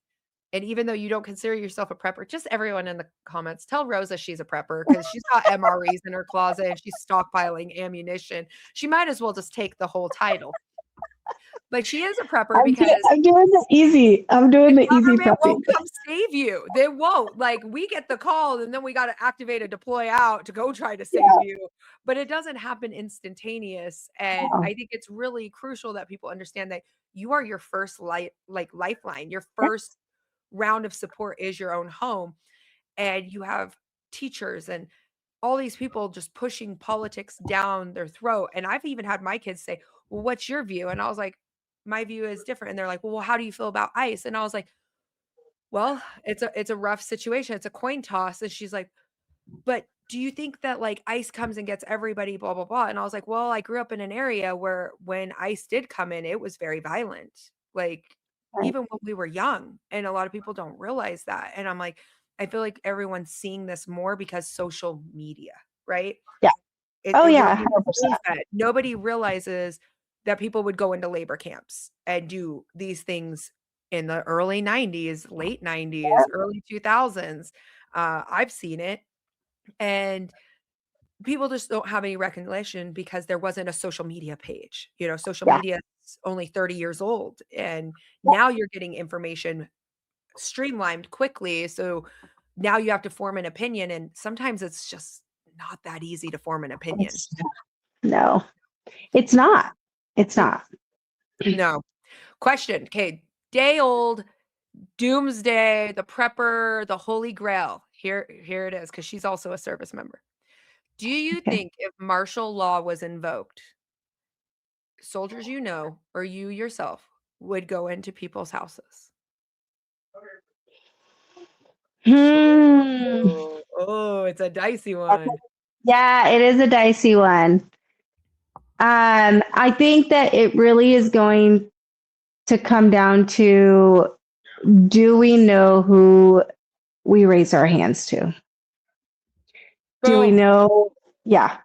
And even though you don't consider yourself a prepper, just everyone in the comments, tell Rosa she's a prepper because she's got MREs in her closet and she's stockpiling ammunition. She might as well just take the whole title. But she is a prepper because I'm doing the easy. I'm the doing the easy government prepping. won't come save you. They won't. Like we get the call and then we got to activate a deploy out to go try to save Yeah. you. But it doesn't happen instantaneous. And Oh, I think it's really crucial that people understand that you are your first lifeline. Your yeah. first round of support is your own home. And you have teachers and all these people just pushing politics down their throat. And I've even had my kids say, well, what's your view? And I was like, my view is different. And they're like, well, how do you feel about ICE? And I was like, well, it's a rough situation. It's a coin toss. And she's like, but do you think that like ICE comes and gets everybody, blah, blah, blah? And I was like, well, I grew up in an area where when ICE did come in, it was very violent. Like Right. even when we were young. And a lot of people don't realize that. And I'm like, I feel like everyone's seeing this more because social media, right? Yeah. Oh, We're yeah. being 100%. spoon fed. Nobody realizes that people would go into labor camps and do these things in the early 90s, late 90s, early 2000s. I've seen it. And people just don't have any recognition because there wasn't a social media page. Social Yeah. media is only 30 years old. And now you're getting information streamlined quickly. So now you have to form an opinion. And sometimes it's just not that easy to form an opinion. No, it's not. It's not. No. Question. Okay. Day old, doomsday, the prepper, the holy grail. Here it is, because she's also a service member. Do you Okay. think if martial law was invoked, soldiers or you yourself would go into people's houses? Oh, it's a dicey one. Yeah, it is a dicey one. I think that it really is going to come down to, do we know who we raise our hands to? Do we Boom. know? Yeah,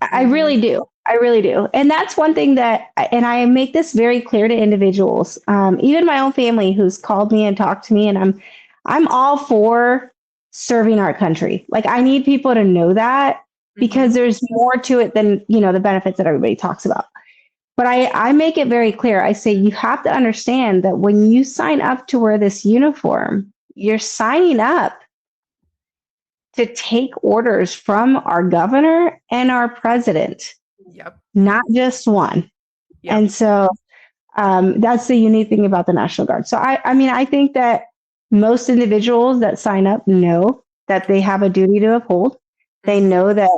I Mhm. really do. I really do. And that's one thing and I make this very clear to individuals, even my own family who's called me and talked to me, and I'm all for serving our country. Like, I need people to know that, because Mhm. there's more to it than, the benefits that everybody talks about. But I make it very clear. I say, you have to understand that when you sign up to wear this uniform, you're signing up to take orders from our governor and our president, Yep. not just one. Yep. And so that's the unique thing about the National Guard. So I mean, I think that most individuals that sign up know that they have a duty to uphold. They Mhm. know that,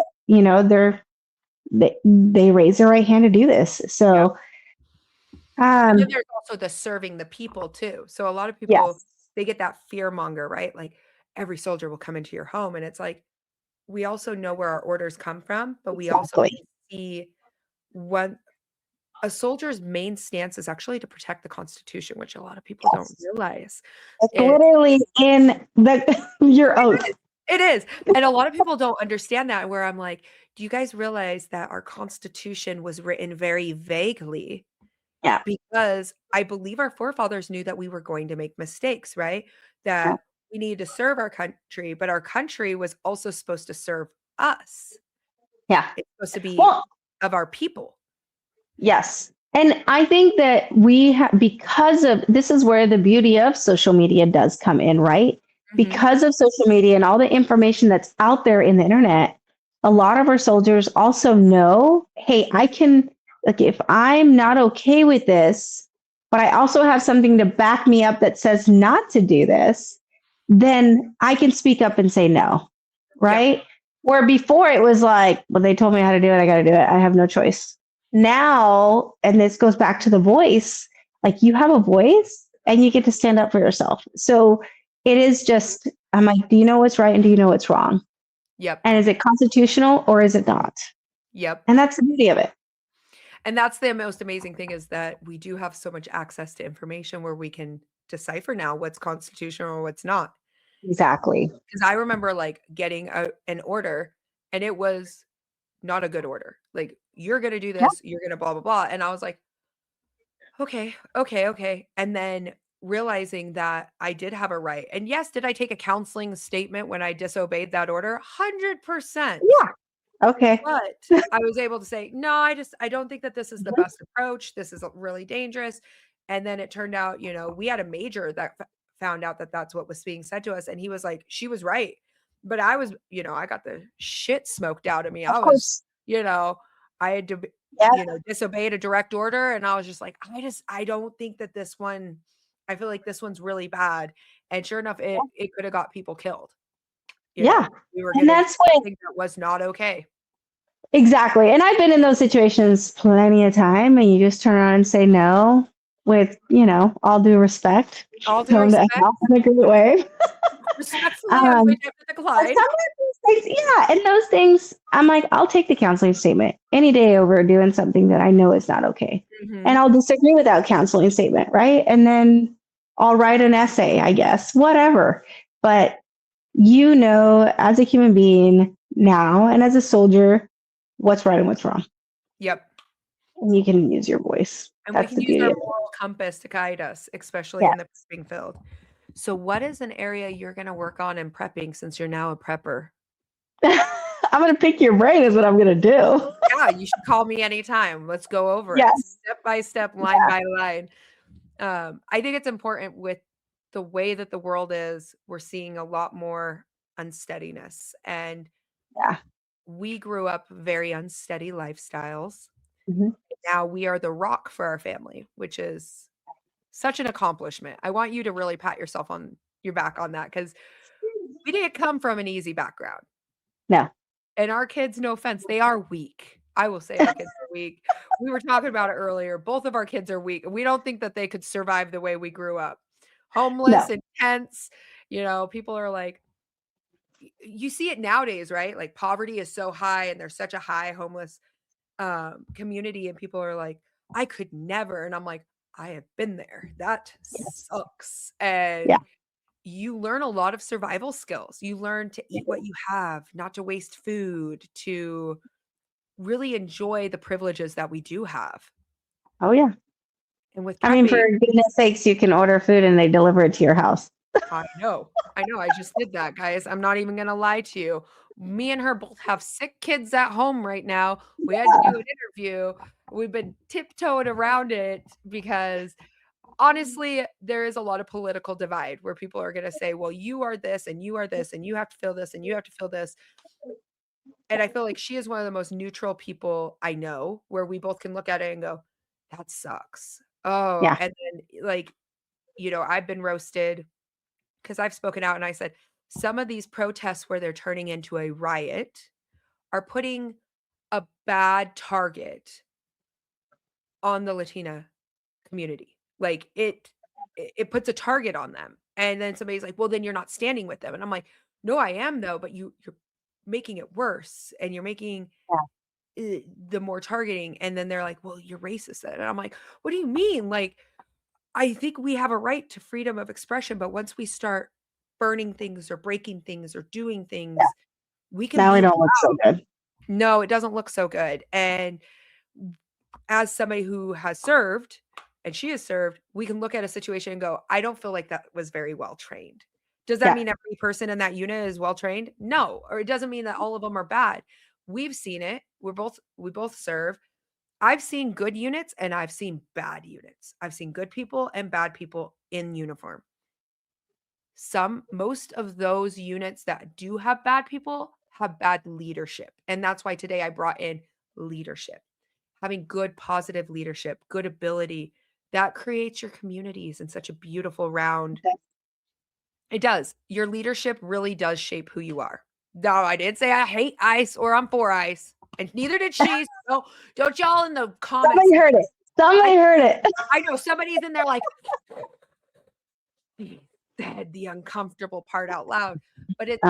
they raise their right hand to do this. So, And then there's also the serving the people too. So a lot of people, yes, they get that fear monger, right? Like, every soldier will come into your home. And it's like, we also know where our orders come from, but we also exactly. see what a soldier's main stance is actually to protect the Constitution, which a lot of people don't Yes. realize. It's It's literally in your oath. It is. And a lot of people don't understand that, where I'm like, do you guys realize that our Constitution was written very vaguely? Yeah. Because I believe our forefathers knew that we were going to make mistakes, right? That we needed to serve our country, but our country was also supposed to serve us. Yeah. It's supposed to be Well, of our people. yes. And I think that because of this is where the beauty of social media does come in, right? Mhm. Because of social media and all the information that's out there in the internet, a lot of our soldiers also know, hey, I can, like, if I'm not okay with this, but I also have something to back me up that says not to do this, then I can speak up and say no, right? Where before it was like, well, they told me how to do it, I got to do it. I have no choice. Now, and this goes back to the voice, like, you have a voice and you get to stand up for yourself. So it is just, I'm like, do you know what's right and do you know what's wrong? Yep. And is it constitutional or is it not? Yep. And that's the beauty of it. And that's the most amazing thing, is that we do have so much access to information where we can decipher now what's constitutional or what's not. Exactly. Because I remember, like, getting an order, and it was not a good order. Like, you're going to do Yeah. this, you're going to blah, blah, blah. And I was like, okay, okay, okay. And then realizing that I did have a right. And yes, did I take a counseling statement when I disobeyed that order? 100%. Yeah. Okay. But I was able to say, no, I don't think that this is the Mhm. best approach. This is really dangerous. And then it turned out, we had a major that found out that that's what was being said to us. And he was like, she was right. But I was, I got the shit smoked out of me. Of I was, course. I had to, Yeah. disobeyed a direct order. And I was just like, I don't think that this one, I feel like this one's really bad. And sure enough, it could have got people killed. Yeah. We were And going to that's what think that was not okay. exactly. And I've been in those situations plenty of time, and you just turn around and say no with, all due respect. All due Tell them to respect. help in a good way. Respectfully, I'm going to have to But decline. sometimes these things, yeah, and those things, I'm like, I'll take the counseling statement any day over doing something that I know is not okay. Mhm. And I'll disagree with that counseling statement, right? And then I'll write an essay, I guess, whatever. But as a human being now and as a soldier, what's right and what's wrong. Yep. And you can use your voice. And we That's can the use beauty our of it. moral compass to guide us, especially Yeah. in the prepping field. So what is an area you're going to work on in prepping since you're now a prepper? I'm going to pick your brain is what I'm going to do. Yeah, you should call me anytime. Let's go over it Yes. step by step, line by line. I think it's important with the way that the world is, we're seeing a lot more unsteadiness. And Yeah. we grew up very unsteady lifestyles. Mm-hmm. Now we are the rock for our family, which is such an accomplishment. I want you to really pat yourself on your back on that because we didn't come from an easy background. No. And our kids, no offense, they are weak. I will say our kids are weak. We were talking about it earlier. Both of our kids are weak. We don't think that they could survive the way we grew up. Homeless, No. intense. People are like, you see it nowadays, right? Like poverty is so high and there's such a high homeless community. And people are like, I could never. And I'm like, I have been there. That Yes. sucks. And Yeah. you learn a lot of survival skills. You learn to eat what you have, not to waste food, to really enjoy the privileges that we do have. Oh, yeah. And with I mean, prepping, for goodness sakes, you can order food and they deliver it to your house. I know. I just did that, guys. I'm not even going to lie to you. Me and her both have sick kids at home right now. We had to do an interview. We've been tiptoed around it because honestly, there is a lot of political divide where people are going to say, well, you are this and you are this and you have to feel this and you have to feel this. And I feel like she is one of the most neutral people I know where we both can look at it and go, that sucks. Oh, Yeah. and then I've been roasted because I've spoken out and I said, some of these protests where they're turning into a riot are putting a bad target on the Latina community. Like it puts a target on them. And then somebody's like, well, then you're not standing with them. And I'm like, no, I am though, but you're making it worse and you're making the more targeting. And then they're like, well, you're racist then. And I'm like, what do you mean? Like, I think we have a right to freedom of expression, but once we start burning things or breaking things or doing things, we can Now be we don't look so good. No, it doesn't look so good. And as somebody who has served and she has served, we can look at a situation and go, I don't feel like that was very well trained. Does that mean every person in that unit is well trained? No, or it doesn't mean that all of them are bad. We've seen it. We both serve. I've seen good units and I've seen bad units. I've seen good people and bad people in uniform. Most of those units that do have bad people have bad leadership. And that's why today I brought in leadership. Having good, positive leadership, good ability, that creates your communities in such a beautiful round. It does. Your leadership really does shape who you are. No, I didn't say I hate ICE or I'm for ICE. And neither did she. So don't y'all in the comments. Somebody heard it. Somebody heard it. I know somebody's in there like, he said the uncomfortable part out loud. But it's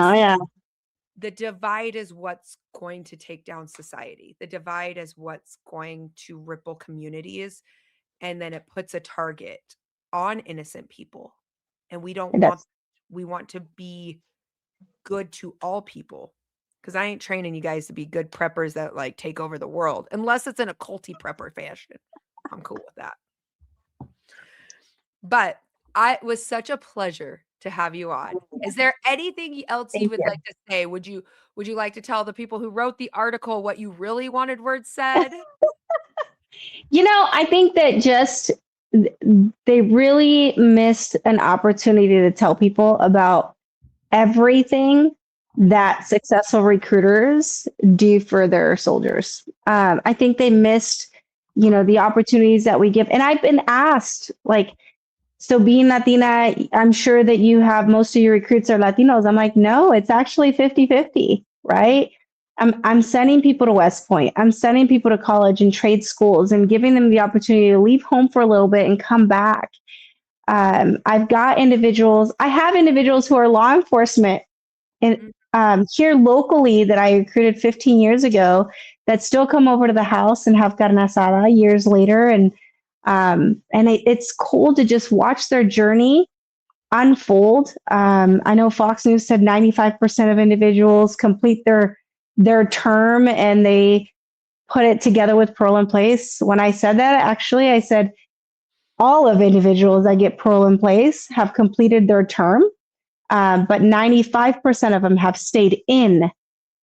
the divide is what's going to take down society. The divide is what's going to ripple communities. And then it puts a target on innocent people. And we don't want, we want to be good to all people. Because I ain't training you guys to be good preppers that like take over the world, unless it's in a culty prepper fashion. I'm cool with that. But it was such a pleasure to have you on. Is there anything else you would like to say? Would you like to tell the people who wrote the article what you really wanted words said? I think that just they really missed an opportunity to tell people about everything that successful recruiters do for their soldiers. I think they missed, the opportunities that we give. And I've been asked, like, so being Latina, I'm sure that you have most of your recruits are Latinos. I'm like, no, it's actually 50-50, right? I'm sending people to West Point. I'm sending people to college and trade schools and giving them the opportunity to leave home for a little bit and come back. I have individuals who are law enforcement and here locally that I recruited 15 years ago that still come over to the house and have carne asada years later. And it's cool to just watch their journey unfold. I know Fox News said 95% of individuals complete their term and they put it together with parole in place. When I said that, actually, I said all of individuals that get parole in place have completed their term, but 95% of them have stayed in.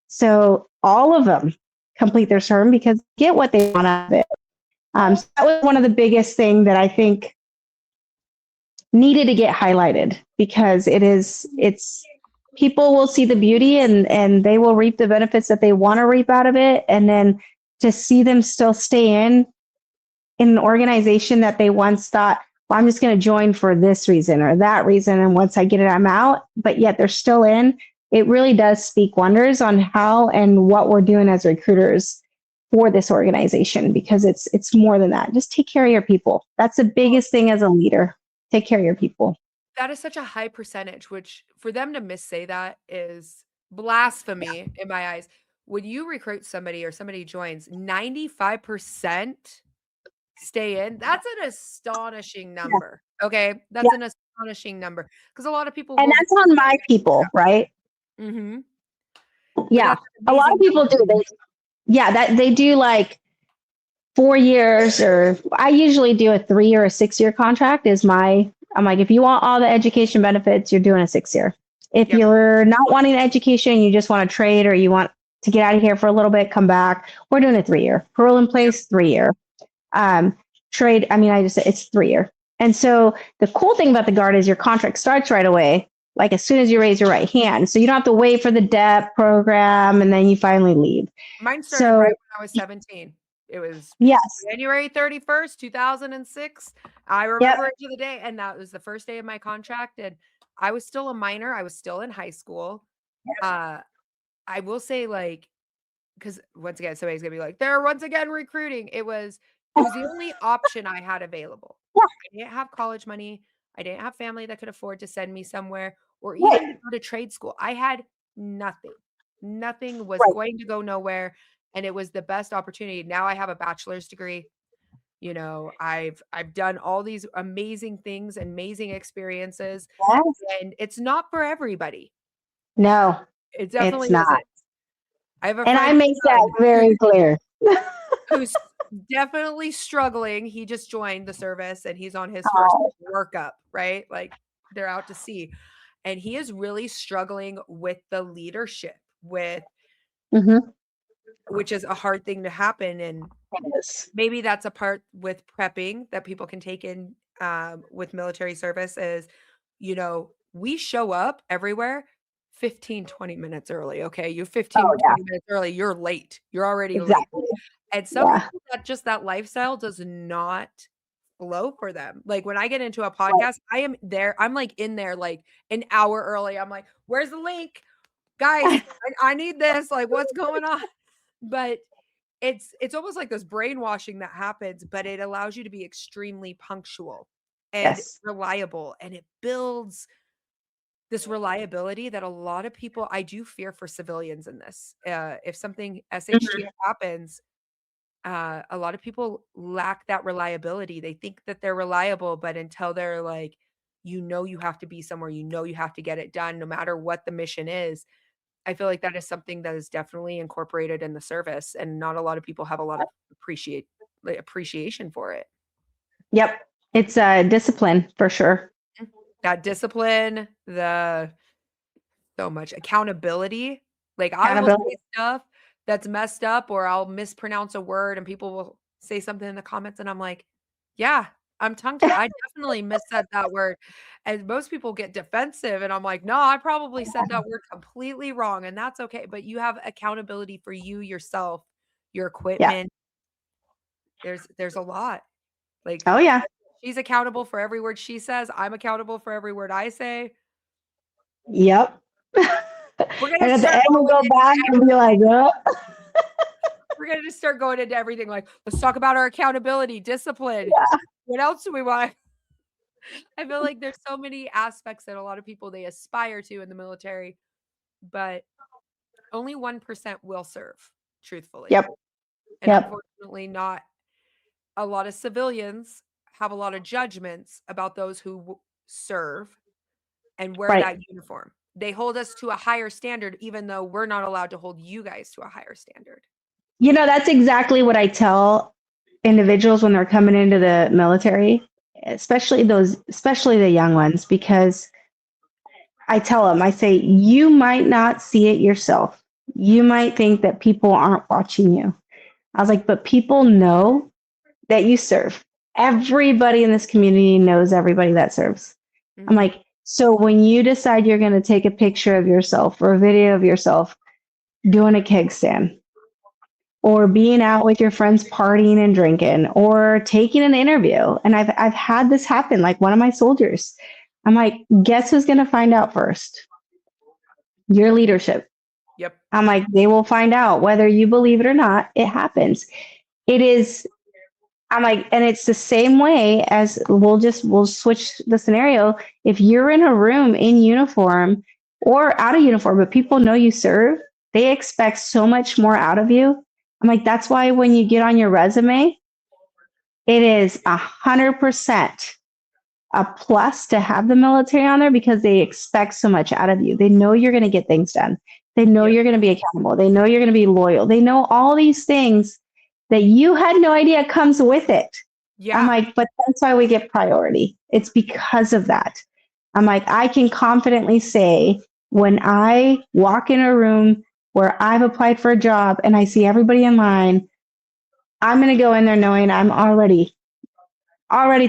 So all of them complete their term because they get what they want out of it. So that was one of the biggest things that I think needed to get highlighted because it's people will see the beauty and they will reap the benefits that they want to reap out of it. And then to see them still stay in an organization that they once thought, well, I'm just going to join for this reason or that reason. And once I get it, I'm out, but yet they're still in. It really does speak wonders on how and what we're doing as recruiters for this organization, because it's more than that. Just take care of your people. That's the biggest thing as a leader. Take care of your people. That is such a high percentage, which for them to missay that is blasphemy in my eyes. When you recruit somebody or somebody joins, 95% stay in. That's an astonishing Yeah. number. Okay. That's Yeah. an astonishing number because a lot of people And will. that's on my people, right? Mm-hmm. Yeah. A lot of people do. That they do like 4 years, or I usually do a 3 or a 6 year contract I'm like, if you want all the education benefits, you're doing a 6 year. If Yep. you're not wanting education, you just want to trade or you want to get out of here for a little bit, come back, we're doing a 3 year. Parole in place, 3 year. Trade, I just said it's 3 year. And so the cool thing about the Guard is your contract starts right away, like as soon as you raise your right hand. So you don't have to wait for the DEP program and then you finally leave. Mine started right when I was 17. It was Yes. January 31st, 2006. I remember it to the day. And that was the first day of my contract. And I was still a minor. I was still in high school. I will say, like, because once again, somebody's gonna be like, they're once again recruiting. It was the only option I had available. Yeah. I didn't have college money. I didn't have family that could afford to send me somewhere or Right. even go to trade school. I had nothing. Nothing was Right. going to go nowhere. And it was the best opportunity. Now I have a bachelor's degree. You know, I've done all these amazing things, amazing experiences, Yes. and it's not for everybody. No, It it's definitely not. isn't. I have a And I friend make that very clear. who's definitely struggling. He just joined the service and he's on his first workup, right? Like they're out to sea. And he is really struggling with the leadership, with Mhm. which is a hard thing to happen. And It is. maybe that's a part with prepping that people can take in with military service is, you know, we show up everywhere 15, 20 minutes early. Okay. You 15 Oh, or yeah. 20 minutes early, you're late. You're already late. Exactly. And some Yeah. people that lifestyle does not flow for them. Like when I get into a podcast, I am there. I'm like in there like an hour early. I'm like, where's the link? Guys, I need this. Like, what's going on? But it's almost like this brainwashing that happens, but it allows you to be extremely punctual and Yes. reliable. And it builds this reliability that a lot of people, I do fear for civilians in this. If something SHG happens, a lot of people lack that reliability. They think that they're reliable, but until they're like, you have to be somewhere, you have to get it done no matter what the mission is. I feel like that is something that is definitely incorporated in the service, and not a lot of people have a lot of appreciation for it. Yep. It's discipline for sure. That discipline, the so much accountability. Like I will Accountability. say stuff that's messed up, or I'll mispronounce a word, and people will say something in the comments, and I'm like, "Yeah, I'm tongue tied. I definitely missaid that word." And most people get defensive, and I'm like, "No, I probably said that word completely wrong, and that's okay." But you have accountability for you yourself, your Yeah. equipment. There's a lot. Like Oh, yeah. she's accountable for every word she says. I'm accountable for every word I say. Yep. We're And gonna at the start end, we'll going go back and be like, oh. We're gonna just start going into everything. Like, let's talk about our accountability, discipline. Yeah. What else do we want? I feel like there's so many aspects that a lot of people they aspire to in the military, but only 1% will serve, truthfully. Yep. And Yep. unfortunately, not a lot of civilians have a lot of judgments about those who serve and wear Right. that uniform. They hold us to a higher standard, even though we're not allowed to hold you guys to a higher standard. That's exactly what I tell individuals when they're coming into the military, especially the young ones, because I tell them, I say, you might not see it yourself. You might think that people aren't watching you. I was like, but people know that you serve. Everybody in this community knows everybody that serves. I'm Mhm. like, so when you decide you're going to take a picture of yourself or a video of yourself doing a keg stand, or being out with your friends partying and drinking, or taking an interview, and I've had this happen, like one of my soldiers. I'm like, guess who's going to find out first? Your leadership. Yep. I'm like, they will find out whether you believe it or not. It happens. It is. I'm like, and it's the same way as we'll switch the scenario. If you're in a room in uniform or out of uniform, but people know you serve, they expect so much more out of you. I'm like, that's why when you get on your resume, it is 100% a plus to have the military on there because they expect so much out of you. They know you're going to get things done. They know Yep. you're going to be accountable. They know you're going to be loyal. They know all these things that you had no idea comes with it. I'm Yeah. like, but that's why we get priority. It's because of that. I'm like, I can confidently say when I walk in a room where I've applied for a job and I see everybody in line, I'm going to go in there knowing I'm already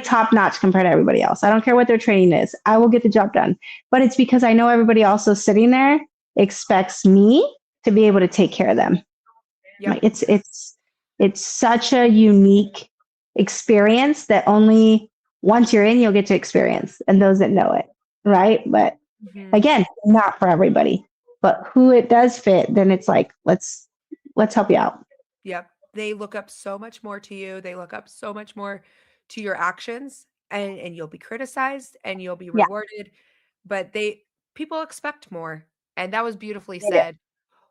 top notch compared to everybody else. I don't care what their training is. I will get the job done. But it's because I know everybody also sitting there expects me to be able to take care of them. Yep. Like it's such a unique experience that only once you're in you'll get to experience, and those that know it, right? But Mhm. again, not for everybody. But who it does fit, then it's like let's help you out. Yep. They look up so much more to you. They look up so much more to your actions, and you'll be criticized and you'll be Yeah, rewarded, but people expect more. And that was beautifully they do. said.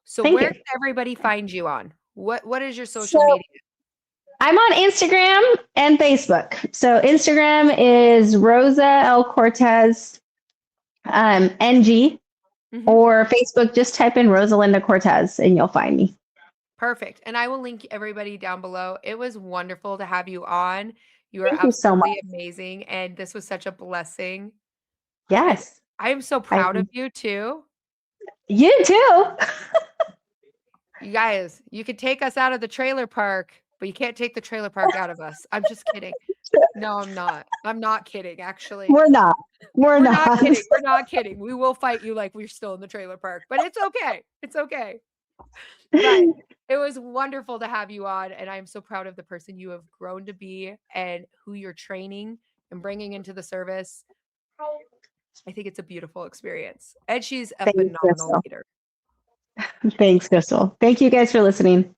So Thank where you. can everybody find you on? What is your So social media? I'm on Instagram and Facebook. So Instagram is Rosa L Cortez NG, Mhm. or Facebook, just type in Rosalinda Cortez and you'll find me. Perfect. And I will link everybody down below. It was wonderful to have you on. You are Thank you so much. absolutely amazing, and this was such a blessing. And Yes. I am so I proud of you too. You too. You guys, you could take us out of the trailer park, but you can't take the trailer park out of us. I'm just kidding. No, I'm not. I'm not kidding, actually. We're not. We're We're not not. kidding. We're not kidding. We will fight you like we're still in the trailer park, but it's okay. It's okay. But it was wonderful to have you on, and I'm so proud of the person you have grown to be and who you're training and bringing into the service. I think it's a beautiful experience, and she's a Thanks, phenomenal Crystal. leader. Thanks, Crystal. Thank you guys for listening.